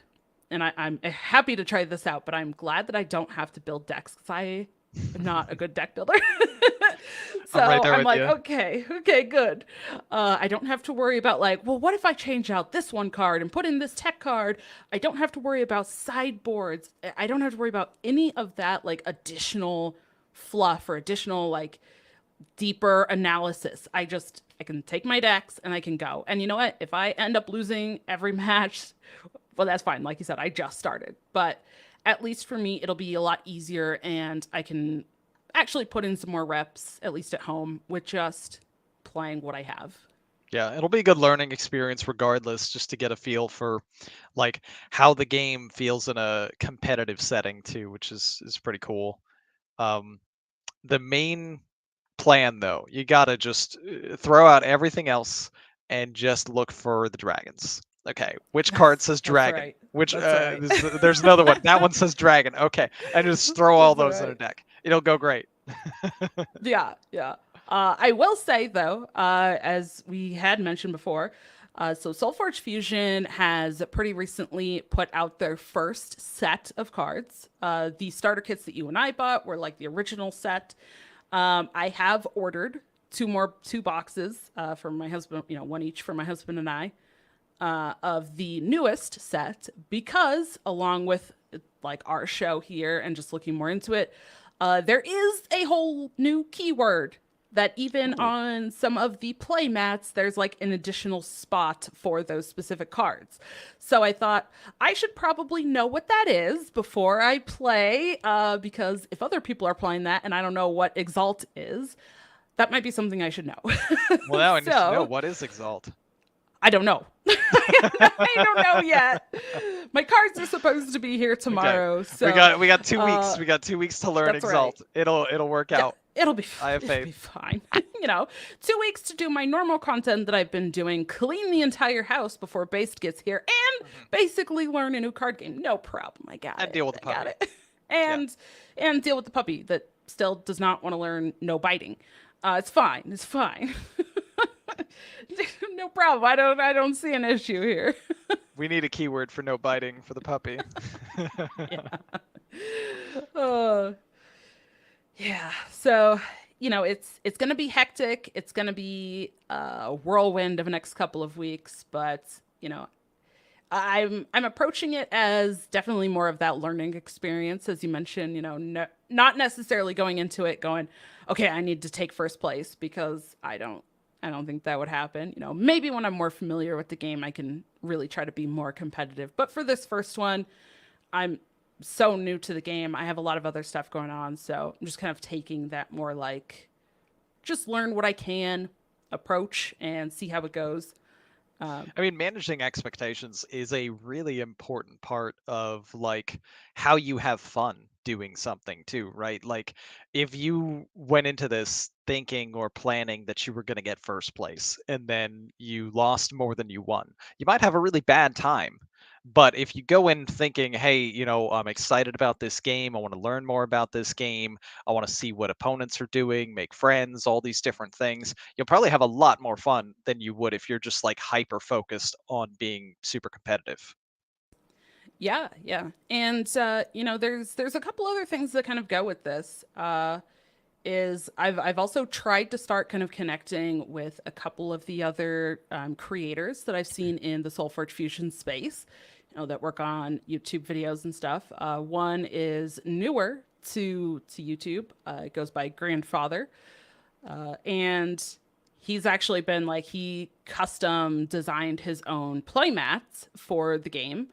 and I'm happy to try this out, but I'm glad that I don't have to build decks because I am not a good deck builder. So I'm right there I'm with like, you. okay, good. I don't have to worry about like, well, what if I change out this one card and put in this tech card? I don't have to worry about sideboards. I don't have to worry about any of that like additional fluff or additional like deeper analysis. I can take my decks and I can go. And you know what? If I end up losing every match, well, that's fine. Like you said, I just started. But at least for me, it'll be a lot easier, and I can actually put in some more reps, at least at home, with just playing what I have. Yeah, it'll be a good learning experience regardless, just to get a feel for like how the game feels in a competitive setting too, which is pretty cool. Um, the main plan though, you gotta just throw out everything else and just look for the dragons. Okay, which card says That's dragon? right. Which That's right. there's another one. That one says dragon. Okay, and just throw all That's those in a right. deck. It'll go great. Yeah, yeah. I will say though, as we had mentioned before, so Soulforge Fusion has pretty recently put out their first set of cards. The starter kits that you and I bought were like the original set. I have ordered two boxes for my husband, one each for my husband and I, of the newest set, because along with like our show here and just looking more into it, there is a whole new keyword that even Ooh. on some of the play mats, there's like an additional spot for those specific cards. So I thought I should probably know what that is before I play, because if other people are playing that and I don't know what Exalt is, that might be something I should know. Well, now I need to know, So what is Exalt? I don't know. I don't know yet. My cards are supposed to be here Okay. tomorrow, We so got we got 2 weeks. We got 2 weeks to learn that's right. Exalt. It'll work Yeah, out. I have it'll faith. be fine. 2 weeks to do my normal content that I've been doing, clean the entire house before Based gets here, and Mhm. basically learn a new card game. No problem. I got And it. deal with the I got puppy. it. Yeah. And deal with the puppy that still does not want to learn no biting. It's fine. It's fine. No problem. I don't see an issue here. We need a keyword for no biting for the puppy. Yeah. Uh, yeah. So, it's gonna be hectic. It's gonna be a whirlwind of the next couple of weeks, but I'm approaching it as definitely more of that learning experience, as you mentioned. No, not necessarily going into it going, okay, I need to take first place, because I don't think that would happen. Maybe when I'm more familiar with the game, I can really try to be more competitive. But for this first one, I'm so new to the game. I have a lot of other stuff going on, so I'm just kind of taking that more like just learn what I can, approach, and see how it goes. Um, I mean, managing expectations is a really important part of like how you have fun doing something too, right? Like if you went into this thinking or planning that you were going to get first place and then you lost more than you won, you might have a really bad time. But if you go in thinking, hey, I'm excited about this game, I want to learn more about this game, I want to see what opponents are doing, make friends, all these different things, you'll probably have a lot more fun than you would if you're just like hyper focused on being super competitive. Yeah, yeah. And there's a couple other things that kind of go with this. Is I've also tried to start kind of connecting with a couple of the other creators that I've seen in the Soulforge Fusion space, that work on YouTube videos and stuff. One is newer to YouTube. It goes by Grandfather, and he's actually been like he custom designed his own playmats for the game,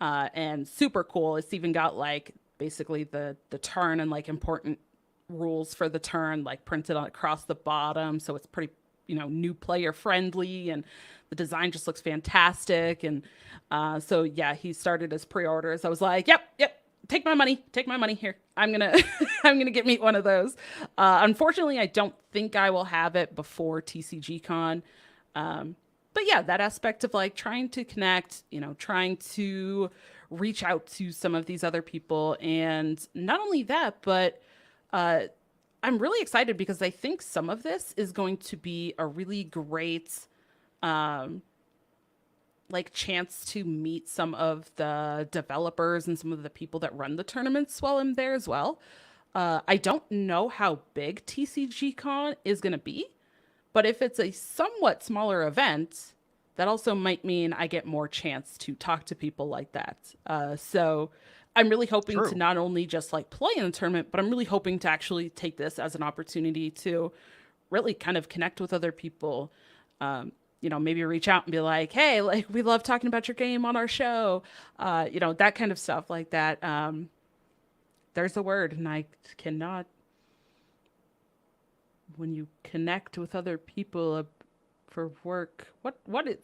and super cool. It's even got like basically the turn and like important rules for the turn like printed on across the bottom, so it's pretty new player friendly, and the design just looks fantastic. And so yeah, he started his pre-orders. I was like, yep, take my money here. I'm gonna I'm gonna get me one of those. Unfortunately, I don't think I will have it before TCG Con. But yeah, that aspect of like trying to connect, trying to reach out to some of these other people. And not only that, but I'm really excited because I think some of this is going to be a really great um, like chance to meet some of the developers and some of the people that run the tournaments while I'm there as well. I don't know how big TCG Con is going to be, but if it's a somewhat smaller event, that also might mean I get more chance to talk to people like that. So I'm really hoping to True. not only just like play in the tournament, but I'm really hoping to actually take this as an opportunity to really kind of connect with other people. Maybe reach out and be like, hey, like we love talking about your game on our show. That kind of stuff like that. There's a word, and I cannot. When you connect with other people for work, what is?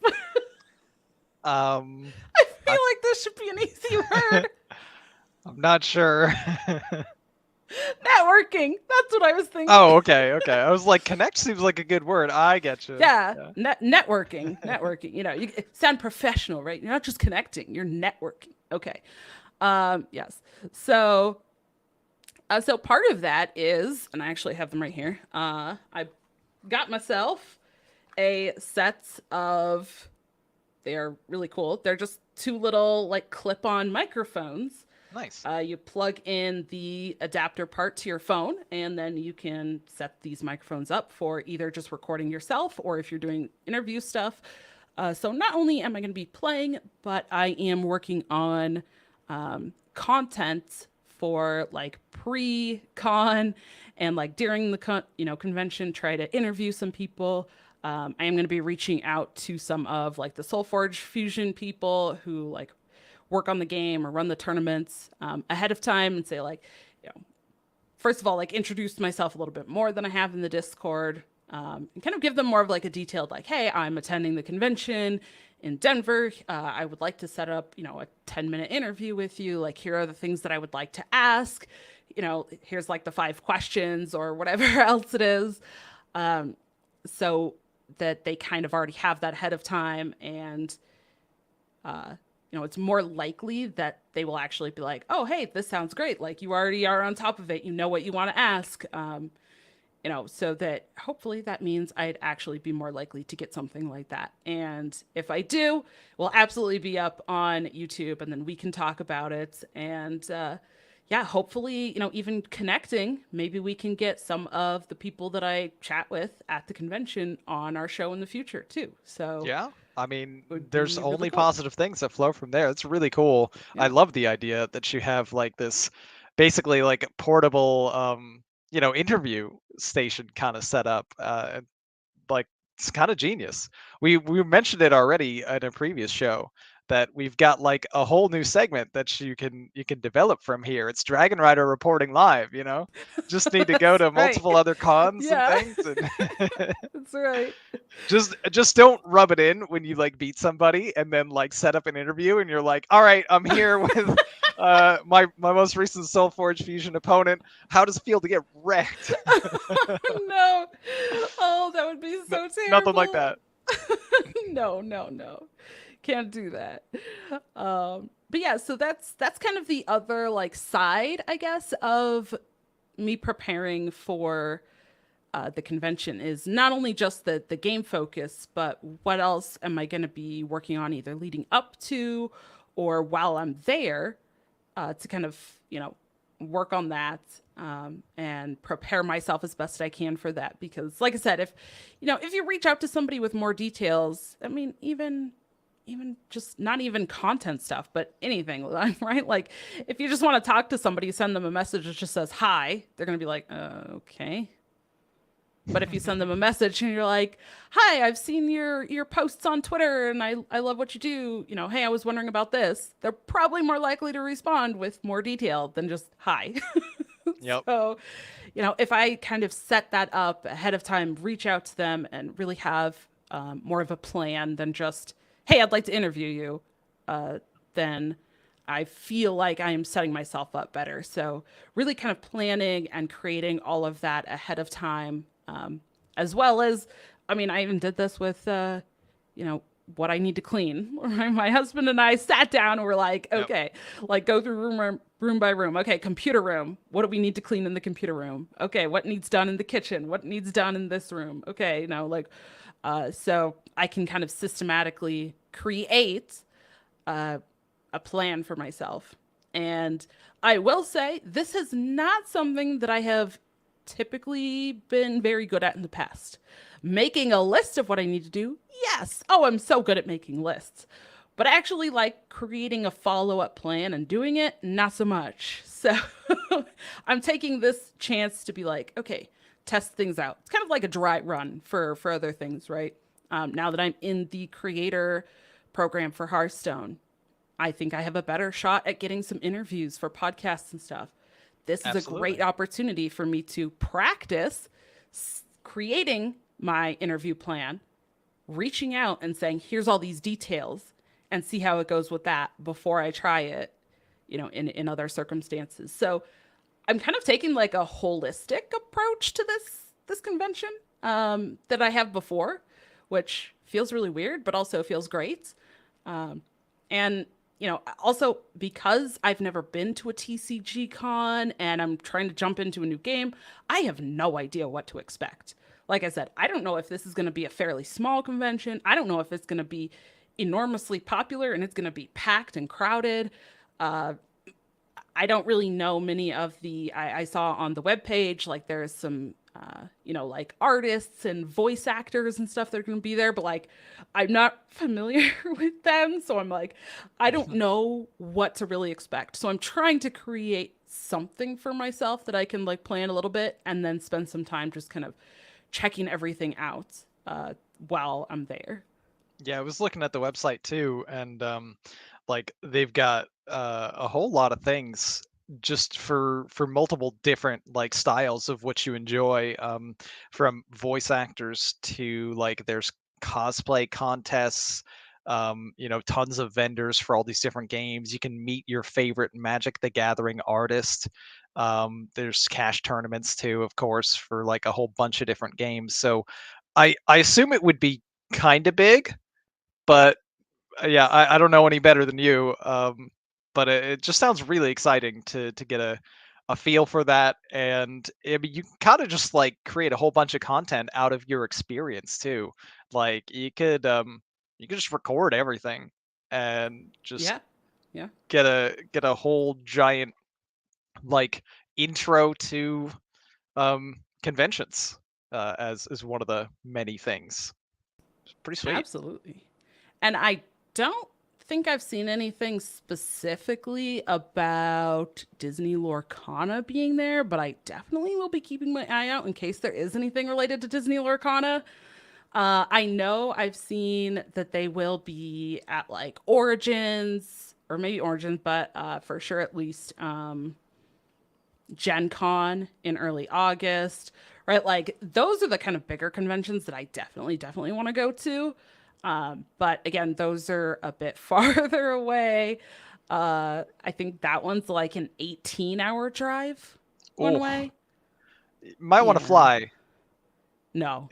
um I feel I, like this should be an easy word. I'm not sure. Networking. That's what I was thinking. Oh, okay. I was like, connect seems like a good word. I get you. Yeah, Yeah. networking. You sound professional, right? You're not just connecting, you're networking. Okay. Yes. So part of that is, and I actually have them right here. I got myself a set of. They are really cool. They're just two little like clip-on microphones. Nice. You plug in the adapter part to your phone, and then you can set these microphones up for either just recording yourself or if you're doing interview stuff. So not only am I going to be playing, but I am working on content for like pre-con and like during the convention. Try to interview some people. I am going to be reaching out to some of like the Soulforge Fusion people who like work on the game or run the tournaments ahead of time and say like, first of all, like introduce myself a little bit more than I have in the Discord, and kind of give them more of like a detailed like, hey, I'm attending the convention in Denver. I would like to set up, a 10-minute interview with you. Like, here are the things that I would like to ask. Here's like the 5 questions or whatever else it is. So that they kind of already have that ahead of time. And, it's more likely that they will actually be like, oh, hey, this sounds great. Like, you already are on top of it. You know what you want to ask. So that hopefully that means I'd actually be more likely to get something like that. And if I do, we'll absolutely be up on YouTube, and then we can talk about it. And yeah, hopefully, even connecting, maybe we can get some of the people that I chat with at the convention on our show in the future too. So Yeah. I mean, would there's be really only cool. positive things that flow from there. It's really cool. I Yeah. love the idea that you have like this basically like portable interview station kind of set up. Like it's kind of genius. We mentioned it already in a previous show that we've got like a whole new segment that you can develop from here. It's dragonrider reporting live, you know? Just need to go That's to right. multiple other cons and Yeah, things, and that's right. just don't rub it in when you like beat somebody and then like set up an interview and you're like, all right, I'm here with my most recent Soul Forge Fusion opponent. How does it feel to get wrecked? No. Oh, that would be so Nothing like terrible. that. No, no, no. Can't do that. But yeah, so that's kind of the other like side, I guess, of me preparing for the convention is not only just the game focus, but what else am I going to be working on either leading up to or while I'm there to kind of, work on that and prepare myself as best I can for that. Because, like I said, if you reach out to somebody with more details, I mean, even just not even content stuff, but anything, right? Like if you just want to talk to somebody, send them a message that just says hi, they're gonna be like, okay. But if you send them a message and you're like, "Hi, I've seen your posts on Twitter and I love what you do. Hey, I was wondering about this." They're probably more likely to respond with more detail than just hi. Yep. So, if I kind of set that up ahead of time, reach out to them and really have more of a plan than just, "Hey, I'd like to interview you," then I feel like I am setting myself up better. So, really kind of planning and creating all of that ahead of time, as well as, I mean, I even did this with, what I need to clean. My husband and I sat down and were like, Yep. okay, like go through room by room. Okay, computer room. What do we need to clean in the computer room? Okay, what needs done in the kitchen? What needs done in this room? Okay, so I can kind of systematically create a plan for myself. And I will say, this is not something that I have typically been very good at in the past. Making a list of what I need to do, yes. Oh, I'm so good at making lists. But actually, like creating a follow up plan and doing it, not so much. So I'm taking this chance to be like, okay, test things out. It's kind of like a dry run for other things, right? Now that I'm in the creator program for Hearthstone, I think I have a better shot at getting some interviews for podcasts and stuff. This is a great Absolutely. opportunity for me to practice creating my interview plan, reaching out and saying, here's all these details, and see how it goes with that before I try it, in other circumstances. So I'm kind of taking like a holistic approach to this convention that I have before, which feels really weird, but also feels great. And also because I've never been to a TCG Con and I'm trying to jump into a new game, I have no idea what to expect. Like I said, I don't know if this is going to be a fairly small convention. I don't know if it's going to be enormously popular and it's going to be packed and crowded. Uh, I don't really know many of I saw on the webpage, like there's some, like artists and voice actors and stuff that are going to be there, but like I'm not familiar with them. So I'm like, I don't know what to really expect. So I'm trying to create something for myself that I can like plan a little bit and then spend some time just kind of checking everything out while I'm there. Yeah, I was looking at the website too, and like they've got a whole lot of things just for multiple different like styles of what you enjoy, from voice actors to like there's cosplay contests, tons of vendors for all these different games. You can meet your favorite Magic the Gathering artist. There's cash tournaments too, of course, for like a whole bunch of different games. So I assume it would be kind of big, but yeah, I don't know any better than you. But it just sounds really exciting to get a feel for that, and I mean, you kind of just like create a whole bunch of content out of your experience too. Like you could just record everything and just Yeah. Yeah. get a whole giant like intro to conventions, as one of the many things. It's pretty sweet. Absolutely. And I don't think I've seen anything specifically about Disney Lorcana being there, but I definitely will be keeping my eye out in case there is anything related to Disney Lorcana. I know I've seen that they will be at like Origins or maybe Origins, but for sure at least Gen Con in early August, right? Like those are the kind of bigger conventions that I definitely want to go to. But again, those are a bit farther away. I think that one's like an 18-hour drive one Oh, way. might want to Yeah. fly. No.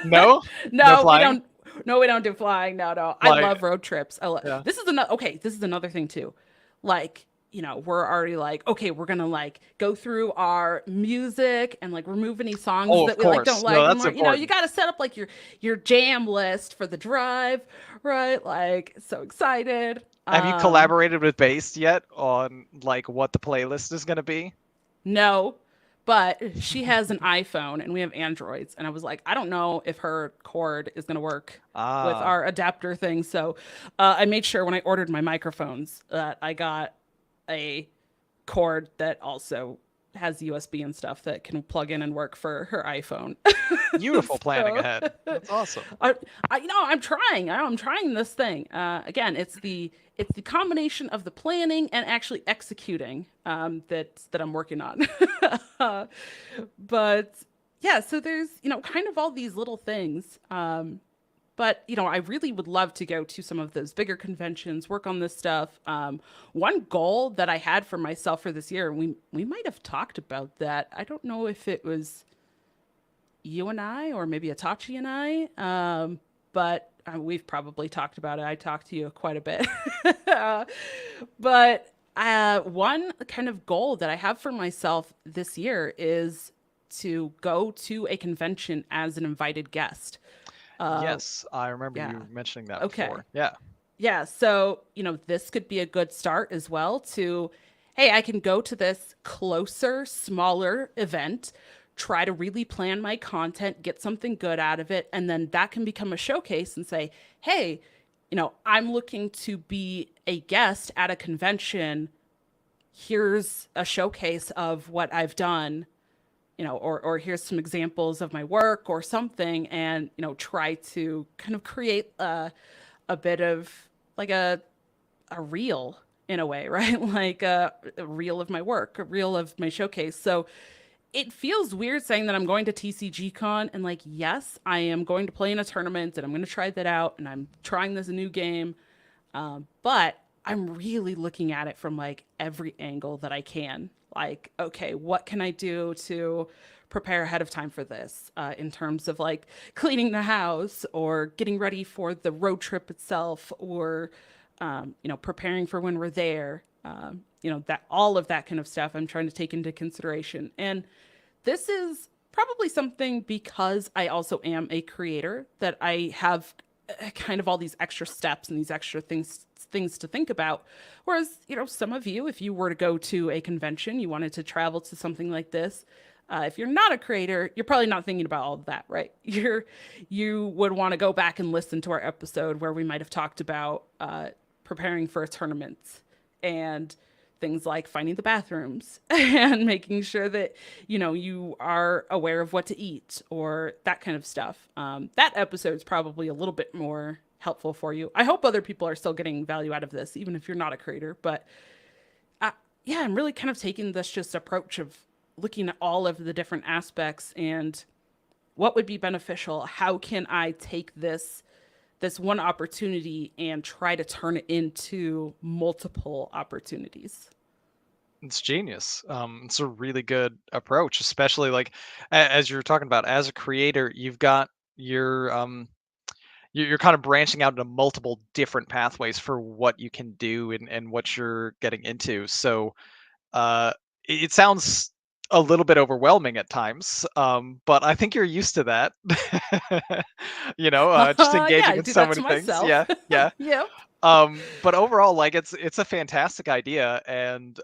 No, no No, we flying. don't. No, we don't do flying. No, no. I Like, love road trips. I love. yeah. This is another. Okay, this is another thing too. Like, we're already like, okay, we're gonna like go through our music and like remove any songs Oh, of that we like don't course. No, like that's anymore. You important. got to set up like your jam list for the drive, right? Like, so excited. Have you collaborated with Based yet on like what the playlist is gonna be? No, but she has an iPhone and we have Androids. And I was like, I don't know if her cord is going to work with Ah, our adapter thing. So I made sure when I ordered my microphones that I got a cord that also has USB and stuff that can plug in and work for her iPhone. beautiful planning So ahead. That's awesome. I, I'm trying. I'm trying this thing. Again, it's the combination of the planning and actually executing that I'm working on. uh, but yeah, so there's kind of all these little things. But I really would love to go to some of those bigger conventions, work on this stuff. One goal that I had for myself for this year, and we might have talked about that. I don't know if it was you and I, or maybe Atachi and I. But we've probably talked about it. I talked to you quite a bit. But one kind of goal that I have for myself this year is to go to a convention as an invited guest. Uh, Yes, I remember yeah. you mentioning that Okay. before. Yeah. Yeah. So, this could be a good start as well to, hey, I can go to this closer, smaller event, try to really plan my content, get something good out of it. And then that can become a showcase and say, hey, I'm looking to be a guest at a convention. Here's a showcase of what I've done, or here's some examples of my work or something, and, try to kind of create a bit of like a reel in a way, right? Like a reel of my work, a reel of my showcase. So it feels weird saying that I'm going to TCG Con and like, yes, I am going to play in a tournament and I'm going to try that out and I'm trying this new game. But I'm really looking at it from like every angle that I can. Like, okay, what can I do to prepare ahead of time for this in terms of like cleaning the house or getting ready for the road trip itself or, preparing for when we're there. That all of that kind of stuff I'm trying to take into consideration. And this is probably something because I also am a creator that I have kind of all these extra steps and these extra things to think about. Whereas, some of you, if you were to go to a convention, you wanted to travel to something like this, if you're not a creator, you're probably not thinking about all of that, right? You would want to go back and listen to our episode where we might have talked about preparing for a tournament and things like finding the bathrooms and making sure that you are aware of what to eat or that kind of stuff. That episode is probably a little bit more helpful for you. I hope other people are still getting value out of this, even if you're not a creator. But uh, yeah, I'm really kind of taking this just approach of looking at all of the different aspects and what would be beneficial. How can I take this one opportunity and try to turn it into multiple opportunities? It's genius. It's a really good approach, especially like as you're talking about as a creator, you've got your you're kind of branching out into multiple different pathways for what you can do and what you're getting into. So uh, it sounds a little bit overwhelming at times, but I think you're used to that. Just Yeah, engaging I in do so that many to things. myself. Yeah, yeah. Yep. But overall, like it's a fantastic idea, and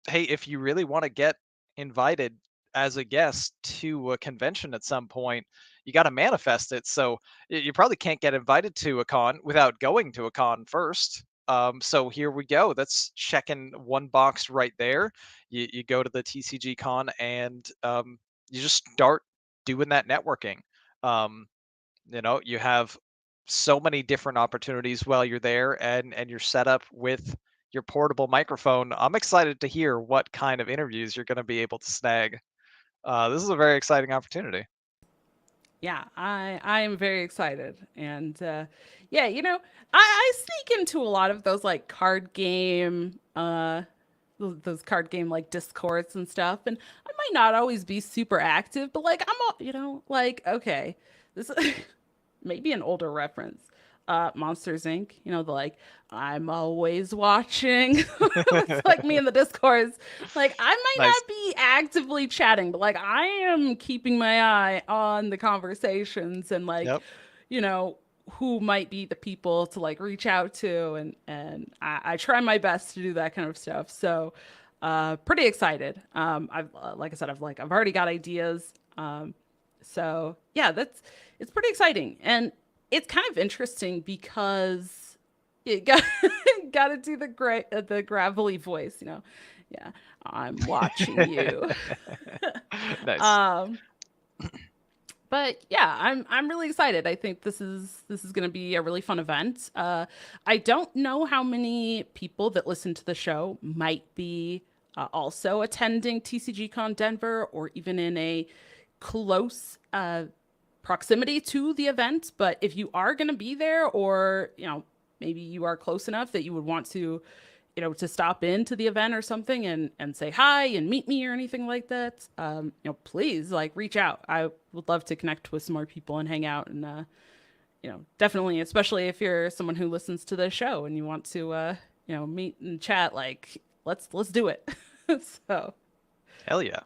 hey, if you really want to get invited as a guest to a convention at some point, you got to manifest it. So you probably can't get invited to a con without going to a con first. So here we go. That's checking one box right there. You go to the TCG Con and you just start doing that networking. you know, you have so many different opportunities while you're there, and you're set up with your portable microphone. I'm excited to hear what kind of interviews you're going to be able to snag. This is a very exciting opportunity. Yeah, I am very excited, and yeah, you know, I sneak into a lot of those like card game, those card game like discords and stuff, and I might not always be super active, but like you know, like okay, this maybe an older reference. Monsters Inc. You know, the like, I'm always watching. It's like me in the discourse. Like, I might Nice. not be actively chatting, but like, I am keeping my eye on the conversations and like, Yep. you know, who might be the people to like reach out to, and I try my best to do that kind of stuff. So, pretty excited. I've like I said, I've already got ideas. So yeah, it's pretty exciting, and it's kind of interesting because you got to do the gravelly voice, you know. Yeah, I'm watching you. Nice. um, but yeah, I'm really excited. I think this is going to be a really fun event. I don't know how many people that listen to the show might be also attending TCG Con Denver or even in a close proximity to the event. But if you are going to be there, or you know, maybe you are close enough that you would want to, you know, to stop into the event or something and say hi and meet me or anything like that, you know, please like reach out. I would love to connect with some more people and hang out, and you know, definitely, especially if you're someone who listens to the show and you want to you know, meet and chat, like let's do it. So Hell yeah.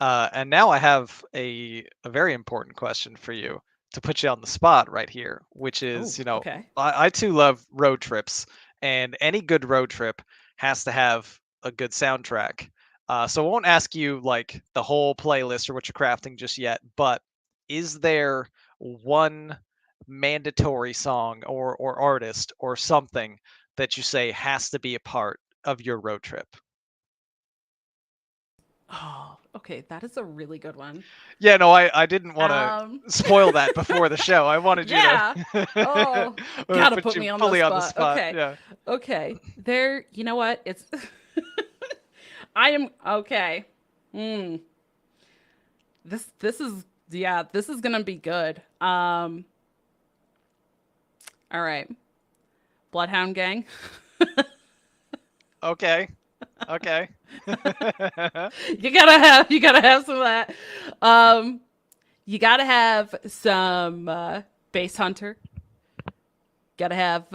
And now I have a very important question for you to put you on the spot right here, which oh, is, you know, okay. I too love road trips, and any good road trip has to have a good soundtrack. So I won't ask you like the whole playlist or what you're crafting just yet, but is there one mandatory song or artist or something that you say has to be a part of your road trip? Oh, okay, that is a really good one. Yeah, no, I didn't want to Um, spoil that before the show. I wanted you yeah. to Oh, gotta put put you me on the fully on the spot. spot. Okay. Yeah. Okay. There, you know what? It's I am okay. Hmm. This is yeah, this is gonna be good. All right. Bloodhound Gang. Okay. Okay. You gotta have some of that. Um, you gotta have some Base Hunter. Gotta have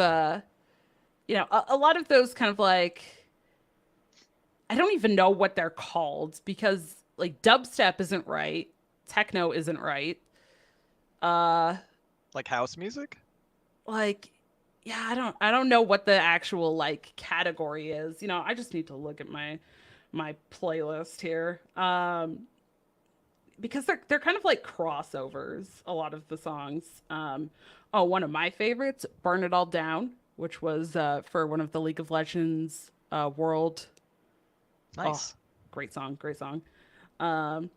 you know, a lot of those kind of like, I don't even know what they're called because like dubstep isn't right, techno isn't right. Uh, Like house music? like yeah, I don't know what the actual like category is. You know, I just need to look at my playlist here. Because they're kind of like crossovers, a lot of the songs. Oh, one of my favorites, Burn It All Down, which was for one of the League of Legends world. Oh, Nice. great song, great song. Um,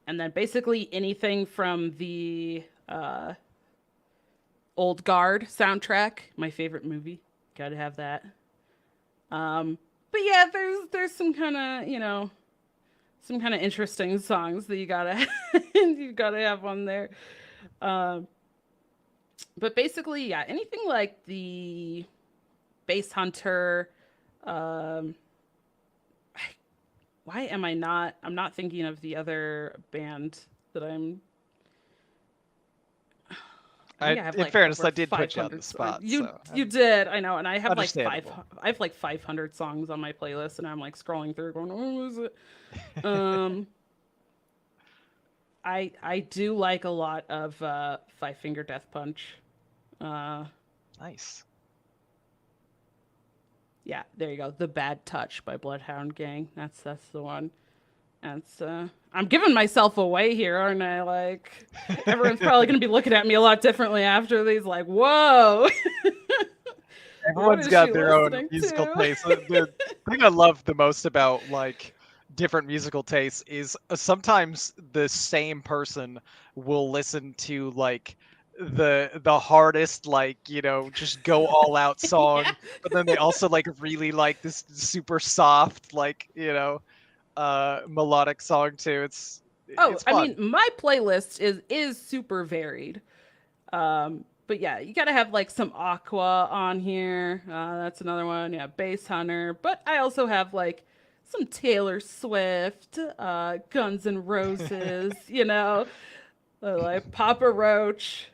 and then basically anything from the Old Guard soundtrack, my favorite movie. Gotta have that. But yeah, there's some kind of, you know, some kind of interesting songs that you gotta you gotta have on there. Um, but basically, yeah, anything like the Bass Hunter. Um, why am I not? I'm not thinking of the other band that I'm. I think I have In like fairness, over I did put you on the 500 songs. spot, You so you did, I know, and I have like understandable. I have like 500 songs on my playlist, and I'm like scrolling through, going, "Oh, is it?" Um, I do like a lot of Five Finger Death Punch. Uh, Nice. yeah, there you go. The Bad Touch by Bloodhound Gang. That's the one. That's I'm giving myself away here, aren't I? Like everyone's probably gonna be looking at me a lot differently after these. Like, whoa, what Everyone's is she got their own listening musical to? taste. The thing I love the most about like different musical tastes is sometimes the same person will listen to like the hardest, like, just go all out Yeah. song, but then they also like really like this super soft, like, melodic song too. Oh, It's I mean, fun. my playlist is super varied. But yeah, you gotta have like some Aqua on here. That's another one. Yeah, Bass Hunter. But I also have like some Taylor Swift, Guns N' Roses. Like Papa Roach.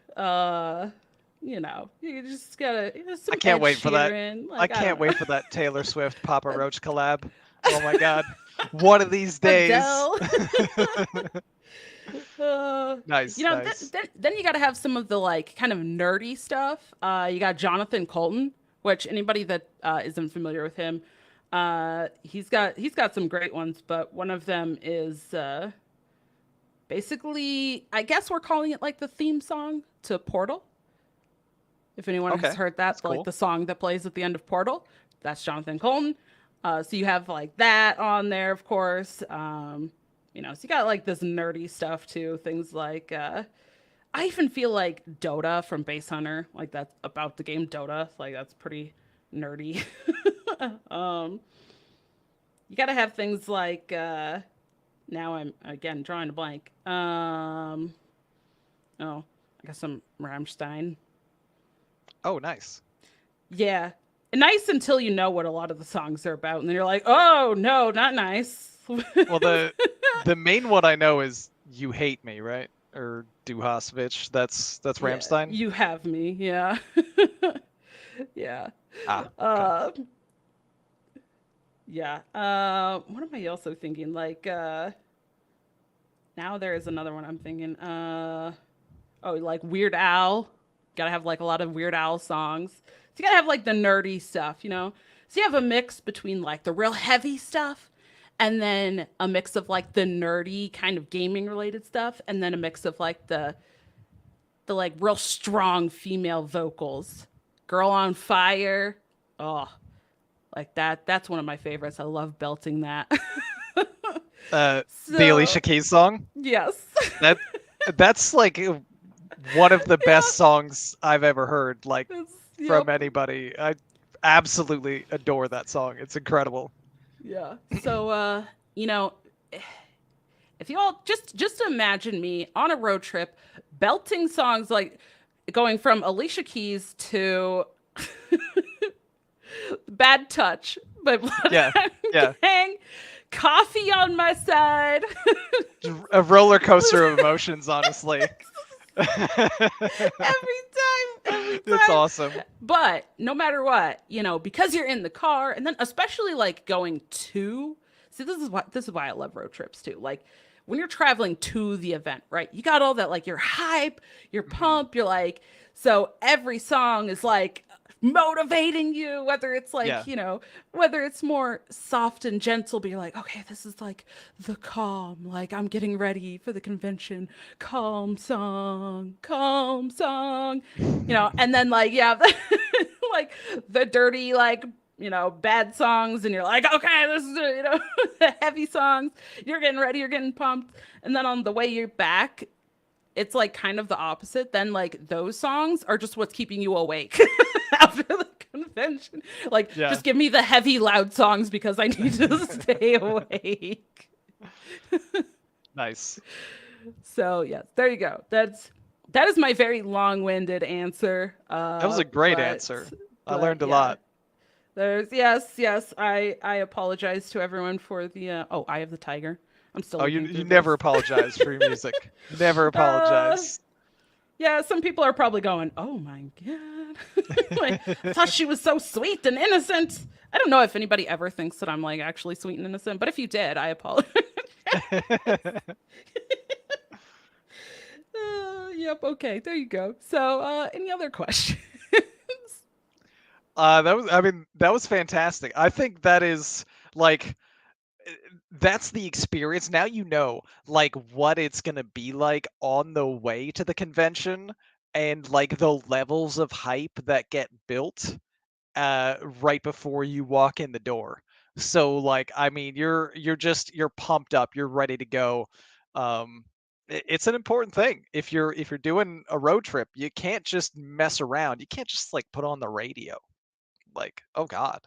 You just gotta I some can't Ed wait for that. Sheeran. I Like I can't don't know, wait for that Taylor Swift Papa Roach collab. Oh my god. One of these days. Adele. Nice, nice. Then you got to have some of the like kind of nerdy stuff. You got Jonathan Colton, which anybody that isn't familiar with him, he's got some great ones, but one of them is basically, I guess we're calling it like the theme song to Portal. If anyone has Okay, heard that's that, like cool. the song that plays at the end of Portal, that's Jonathan Colton. So you have like that on there, of course. So you got like this nerdy stuff too. Things like I even feel like Dota from Base Hunter, like that's about the game Dota. Like that's pretty nerdy. um, you got to have things like now I'm again drawing a blank. Oh, I got some Rammstein. Oh, nice. Yeah. Nice until you know what a lot of the songs are about, and then you're like, oh no, not nice. Well, the main one I know is "You Hate Me," right? Or "Du hast mich." That's Yeah, Rammstein. you have me. Yeah. Yeah. Ah, okay. Uh, yeah. What am I also thinking? Like, now there is another one I'm thinking. Oh, like Weird Al. Gotta have like a lot of Weird Al songs. So you gotta have like the nerdy stuff. So you have a mix between like the real heavy stuff and then a mix of like the nerdy kind of gaming related stuff and then a mix of like the like real strong female vocals. Girl on Fire. Oh, like that's one of my favorites. I love belting that. The Alicia So, Keys song. yes. That that's like one of the best Yep. songs I've ever heard, like from Yep. anybody. I absolutely adore that song. It's incredible. Yeah. So, you know, if you all just imagine me on a road trip belting songs like going from Alicia Keys to Bad Touch by Yeah, Bloodhound yeah. Gang, coffee on my side. A roller coaster of emotions, honestly. Every It's time. awesome. But no matter what, because you're in the car, and then especially like going to, see, this is why I love road trips too. Like when you're traveling to the event, right? You got all that like your hype, your Mhm. pump, you're like, so every song is like motivating you, whether it's Yeah. like, whether it's more soft and gentle, but you're like, okay, this is like the calm, like I'm getting ready for the convention, calm song, and then like, yeah, like the dirty, like, bad songs, and you're like, okay, this is, the heavy songs, you're getting ready, you're getting pumped. And then on the way you're back, it's like kind of the opposite. Then like those songs are just what's keeping you awake after the convention. Like Yeah. just give me the heavy loud songs because I need to stay awake. Nice. So yes, there you go. That is my very long-winded answer. That was a great But answer. I but learned a yeah. lot. There's yes. I apologize to everyone for the oh, Eye of the Tiger. I'm still Oh, you looking you through never this. apologize for your music. Never uh apologize. yeah, some people are probably going, "Oh my god." Like, I thought she was so sweet and innocent. I don't know if anybody ever thinks that I'm like actually sweet and innocent, but if you did, I apologize. Yep, okay. There you go. So, any other questions? That was fantastic. I think that is like that's the experience. Now you know like what it's gonna be like on the way to the convention and like the levels of hype that get built right before you walk in the door. So like, I mean, you're pumped up, you're ready to go. It's an important thing. If you're doing a road trip, you can't just mess around. You can't just like put on the radio. Like, oh God.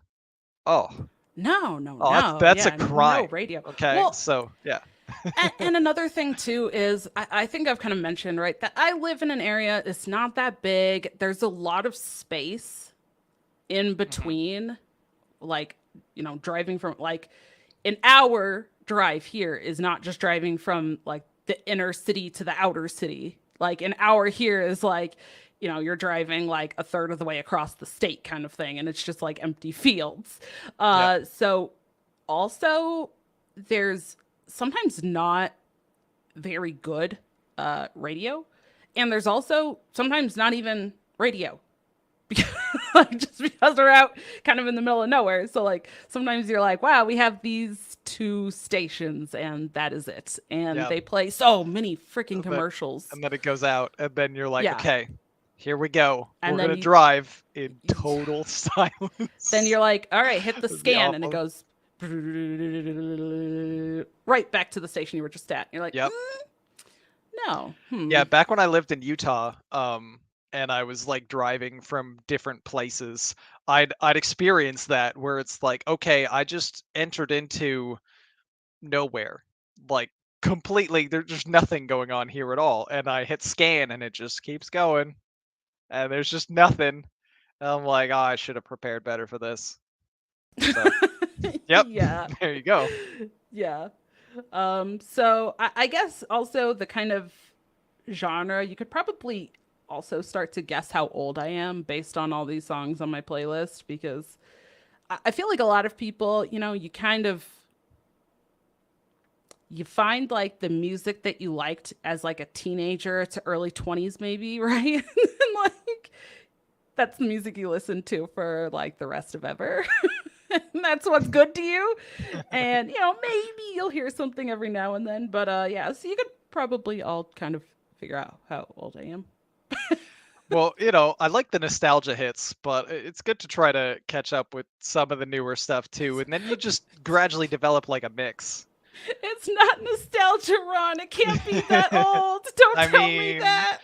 Oh, No, no, oh, no. that's a Yeah, no crime. radio. Okay, Well, so yeah. and another thing too is I think I've kind of mentioned, right, that I live in an area, it's not that big. There's a lot of space in Hmm. between, like, driving from like an hour drive here is not just driving from like the inner city to the outer city. Like an hour here is like, you're driving like a third of the way across the state kind of thing, and it's just like empty fields. Yep. So also there's sometimes not very good radio, and there's also sometimes not even radio because like just because we're out kind of in the middle of nowhere. So like sometimes you're like, wow, we have these two stations and that is it. And Yep. they play so many freaking But commercials. and then it goes out, and then you're like, Yeah. okay, here we go. And We're then gonna drive in total then silence. you're like, all right, hit the It'd be scan, and it awful. goes right back to the station you were just at. And you're like, Yep. no. Yeah, back when I lived in Utah, and I was like driving from different places, I'd experienced that where it's like, okay, I just entered into nowhere. Like completely there's nothing going on here at all. And I hit scan and it just keeps going. And there's just nothing. And I'm like, oh, I should have prepared better for this. So yep, Yeah. there you go. Yeah. So I guess also the kind of genre, you could probably also start to guess how old I am based on all these songs on my playlist, because I feel like a lot of people, you kind of you find like the music that you liked as like a teenager to early 20s maybe, right? And like that's the music you listen to for like the rest of ever. And that's what's good to you. And maybe you'll hear something every now and then, but yeah, so you could probably all kind of figure out how old I am. Well, I like the nostalgia hits, but it's good to try to catch up with some of the newer stuff too. And then you just gradually develop like a mix. It's not nostalgia, Ron. It can't be that old. Don't I tell me mean, that.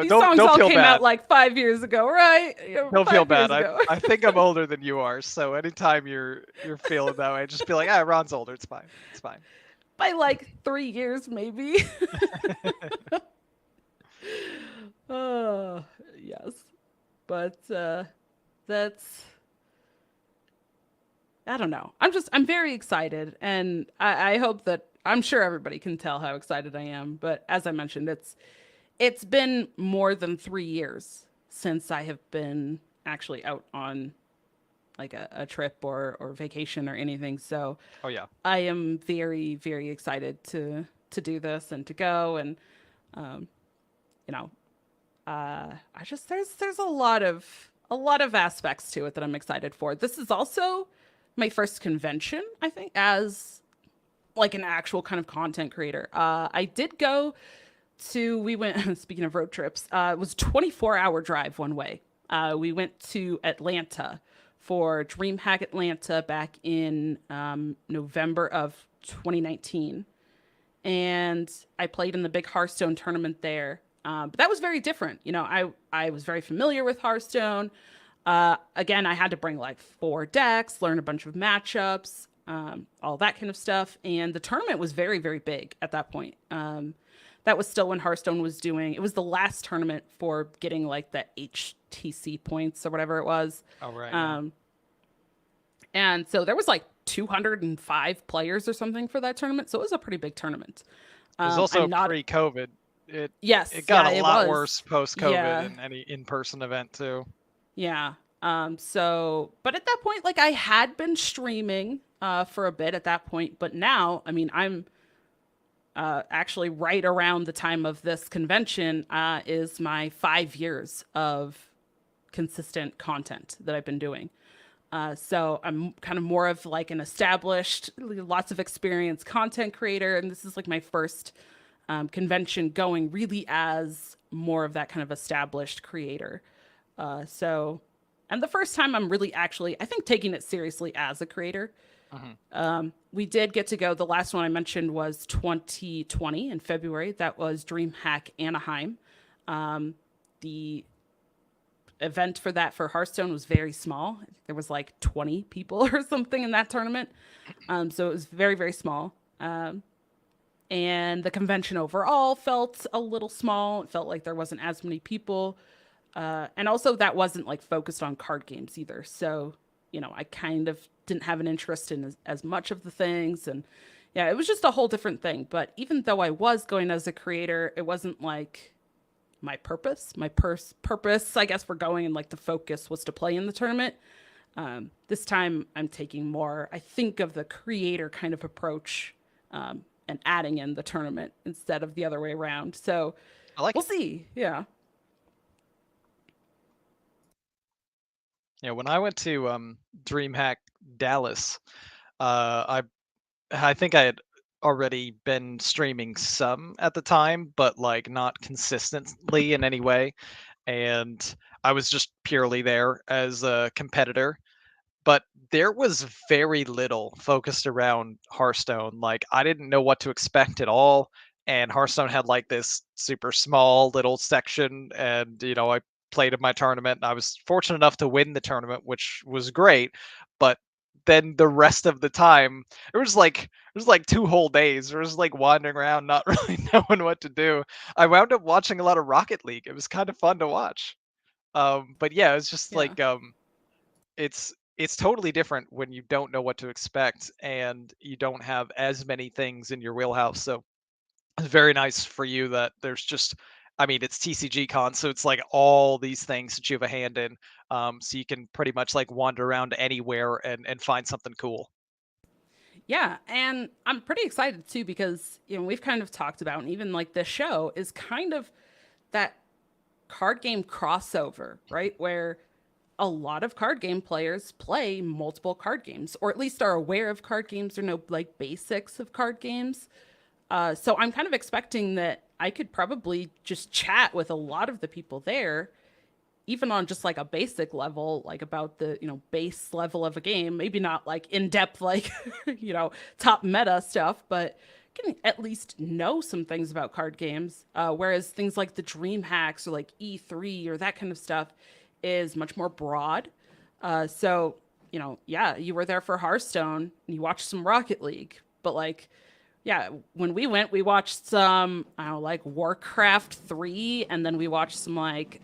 These don't songs all feel came out bad. like 5 years ago, right? Don't feel 5 years bad. I ago. I think I'm older than you are, so anytime you're feeling that way, just be like, ah, Ron's older. It's fine. It's fine. By like 3 years, maybe. Oh, yes. But that's, I don't know. I'm very excited. And I hope that, I'm sure everybody can tell how excited I am. But as I mentioned, it's been more than 3 years since I have been actually out on like a trip or vacation or anything. So Oh yeah. I am very, very excited to do this and to go. And um, you know, I just there's a lot of aspects to it that I'm excited for. This is also my first convention, I think, as like an actual kind of content creator. I did go we went, speaking of road trips, it was a 24-hour drive one way. We went to Atlanta for DreamHack Atlanta back in November of 2019. And I played in the big Hearthstone tournament there. But that was very different. I was very familiar with Hearthstone. Again, I had to bring like 4 decks, learn a bunch of matchups, all that kind of stuff. And the tournament was very, very big at that point. That was still when Hearthstone was doing, it was the last tournament for getting like the HTC points or whatever it was. Oh right. Yeah. And so there was like 205 players or something for that tournament. So it was a pretty big tournament. It was also I'm not, pre-COVID. It yes, it got yeah, a it lot was. worse post-COVID Yeah, in any in-person event too. yeah. But at that point, like I had been streaming for a bit at that point, but now, I mean, I'm actually right around the time of this convention is my 5 years of consistent content that I've been doing. So I'm kind of more of like an established, lots of experience content creator, and this is like my first convention going really as more of that kind of established creator. So And the first time I'm really actually, I think, taking it seriously as a creator. Mhm. We did get to go. The last one I mentioned was 2020 in February. That was DreamHack Anaheim. The event for that for Hearthstone was very small. There was like 20 people or something in that tournament. So it was very, very small. And the convention overall felt a little small. It felt like there wasn't as many people. And also, that wasn't like focused on card games either. So, I kind of didn't have an interest in as much of the things. And yeah, it was just a whole different thing. But even though I was going as a creator, it wasn't like my purpose. Purpose, I guess, for going and like the focus was to play in the tournament. This time I'm taking more, I think, of the creator kind of approach, and adding in the tournament instead of the other way around. So I like we'll it. see. Yeah. Yeah, when I went to DreamHack Dallas, I think I had already been streaming some at the time, but like not consistently in any way. And I was just purely there as a competitor. But there was very little focused around Hearthstone. Like I didn't know what to expect at all. And Hearthstone had like this super small little section, and I played in my tournament, and I was fortunate enough to win the tournament, which was great. But then the rest of the time, it was like 2 whole days. I was like wandering around, not really knowing what to do. I wound up watching a lot of Rocket League. It was kind of fun to watch. But yeah, it's just Yeah. like it's totally different when you don't know what to expect and you don't have as many things in your wheelhouse. So it's very nice for you that there's just, I mean, it's TCG Con, so it's like all these things that you have a hand in. So you can pretty much like wander around anywhere and find something cool. Yeah, and I'm pretty excited too because we've kind of talked about, and even like this show is kind of that card game crossover, right? Where a lot of card game players play multiple card games, or at least are aware of card games or know like basics of card games. So I'm kind of expecting that I could probably just chat with a lot of the people there, even on just like a basic level, like about the base level of a game. Maybe not like in depth, like top meta stuff, but can at least know some things about card games. Whereas things like the Dream Hacks or like E3 or that kind of stuff is much more broad. So yeah, you were there for Hearthstone and you watched some Rocket League, but like yeah, when we went, we watched some, I don't know, like Warcraft 3, and then we watched some like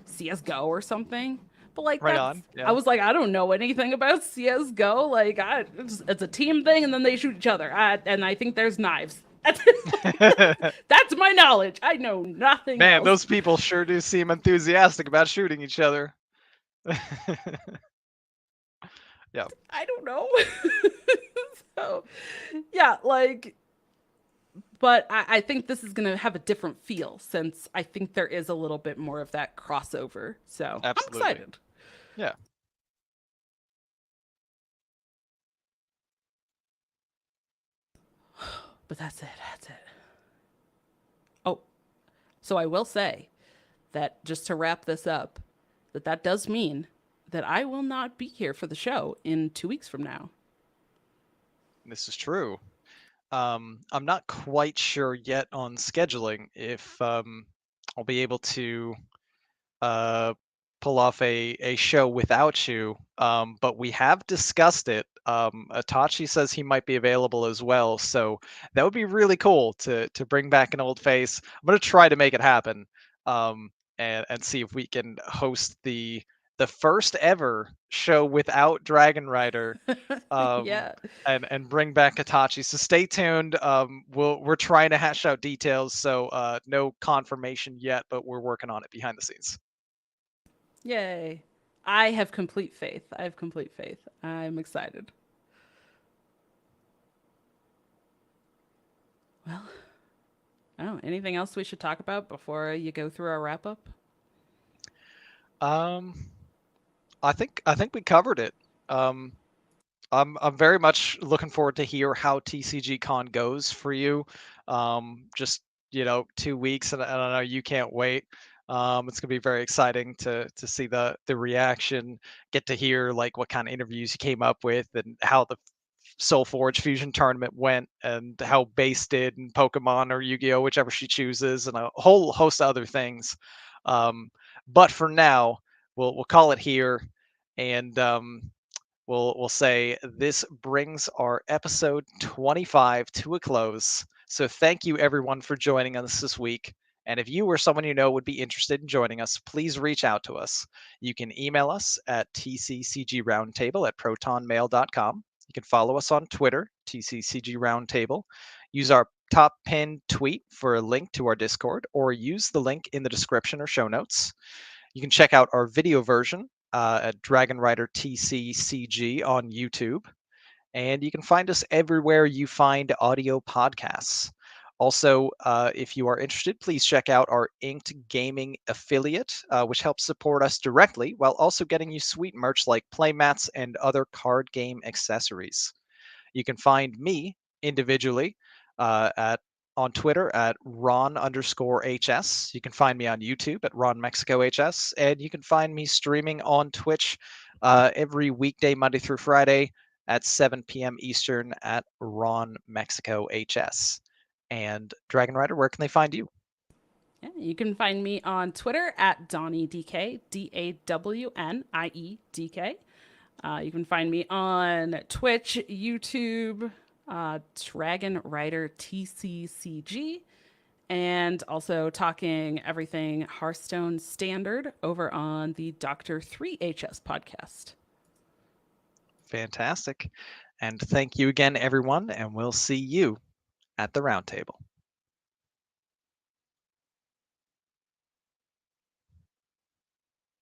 CS:GO or something. But like Right that's, on. I Yeah. was like, I don't know anything about CS:GO. Like, it's a team thing, and then they shoot each other. And I think there's knives. That's my knowledge. I know nothing Man, else. those people sure do seem enthusiastic about shooting each other. Yeah. I don't know. So, yeah, like, but I think this is going to have a different feel since I think there is a little bit more of that crossover. So I'm Absolutely. excited. Yeah. But that's it. That's it. Oh, so I will say that just to wrap this up, that does mean that I will not be here for the show in 2 weeks from now. This is true. I'm not quite sure yet on scheduling if I'll be able to uh, pull off a show without you. But we have discussed it. Atachi says he might be available as well, so that would be really cool to bring back an old face. I'm gonna try to make it happen, and see if we can host the first ever show without Dragon Rider, um, Yeah. and bring back Itachi. So stay tuned. We're trying to hash out details, so no confirmation yet, but we're working on it behind the scenes. Yay. I have complete faith. I have complete faith. I'm excited. Well, I don't know. Anything else we should talk about before you go through our wrap up? Um, I think we covered it. Um, I'm very much looking forward to hear how TCG Con goes for you. Just 2 weeks, and I know you can't wait. It's gonna be very exciting to see the reaction, get to hear like what kind of interviews you came up with, and how the Soul Forge Fusion tournament went, and how Base did, and Pokemon or Yu-Gi-Oh, whichever she chooses, and a whole host of other things. But for now, we'll call it here, and we'll say this brings our episode 25 to a close. So thank you everyone for joining us this week. And if you or someone you know would be interested in joining us, please reach out to us. You can email us at tccgroundtable@protonmail.com. You can follow us on Twitter, TCCG Roundtable. Use our top pinned tweet for a link to our Discord, or use the link in the description or show notes. You can check out our video version at dragonrider TCCG on YouTube. And you can find us everywhere you find audio podcasts. Also, if you are interested, please check out our Inked Gaming affiliate, which helps support us directly while also getting you sweet merch like playmats and other card game accessories. You can find me individually at on Twitter at Ron_HS. You can find me on YouTube at RonMexico HS, and you can find me streaming on Twitch every weekday, Monday through Friday at 7 p.m. Eastern at RonMexico HS. And Dragon Rider, where can they find you? Yeah, you can find me on Twitter at DawnieDK, DAWNIEDK. You can find me on Twitch, YouTube, Dragon Rider TCCG, and also talking everything Hearthstone Standard over on the Dr. 3HS podcast. Fantastic. And thank you again, everyone, and we'll see you at the roundtable.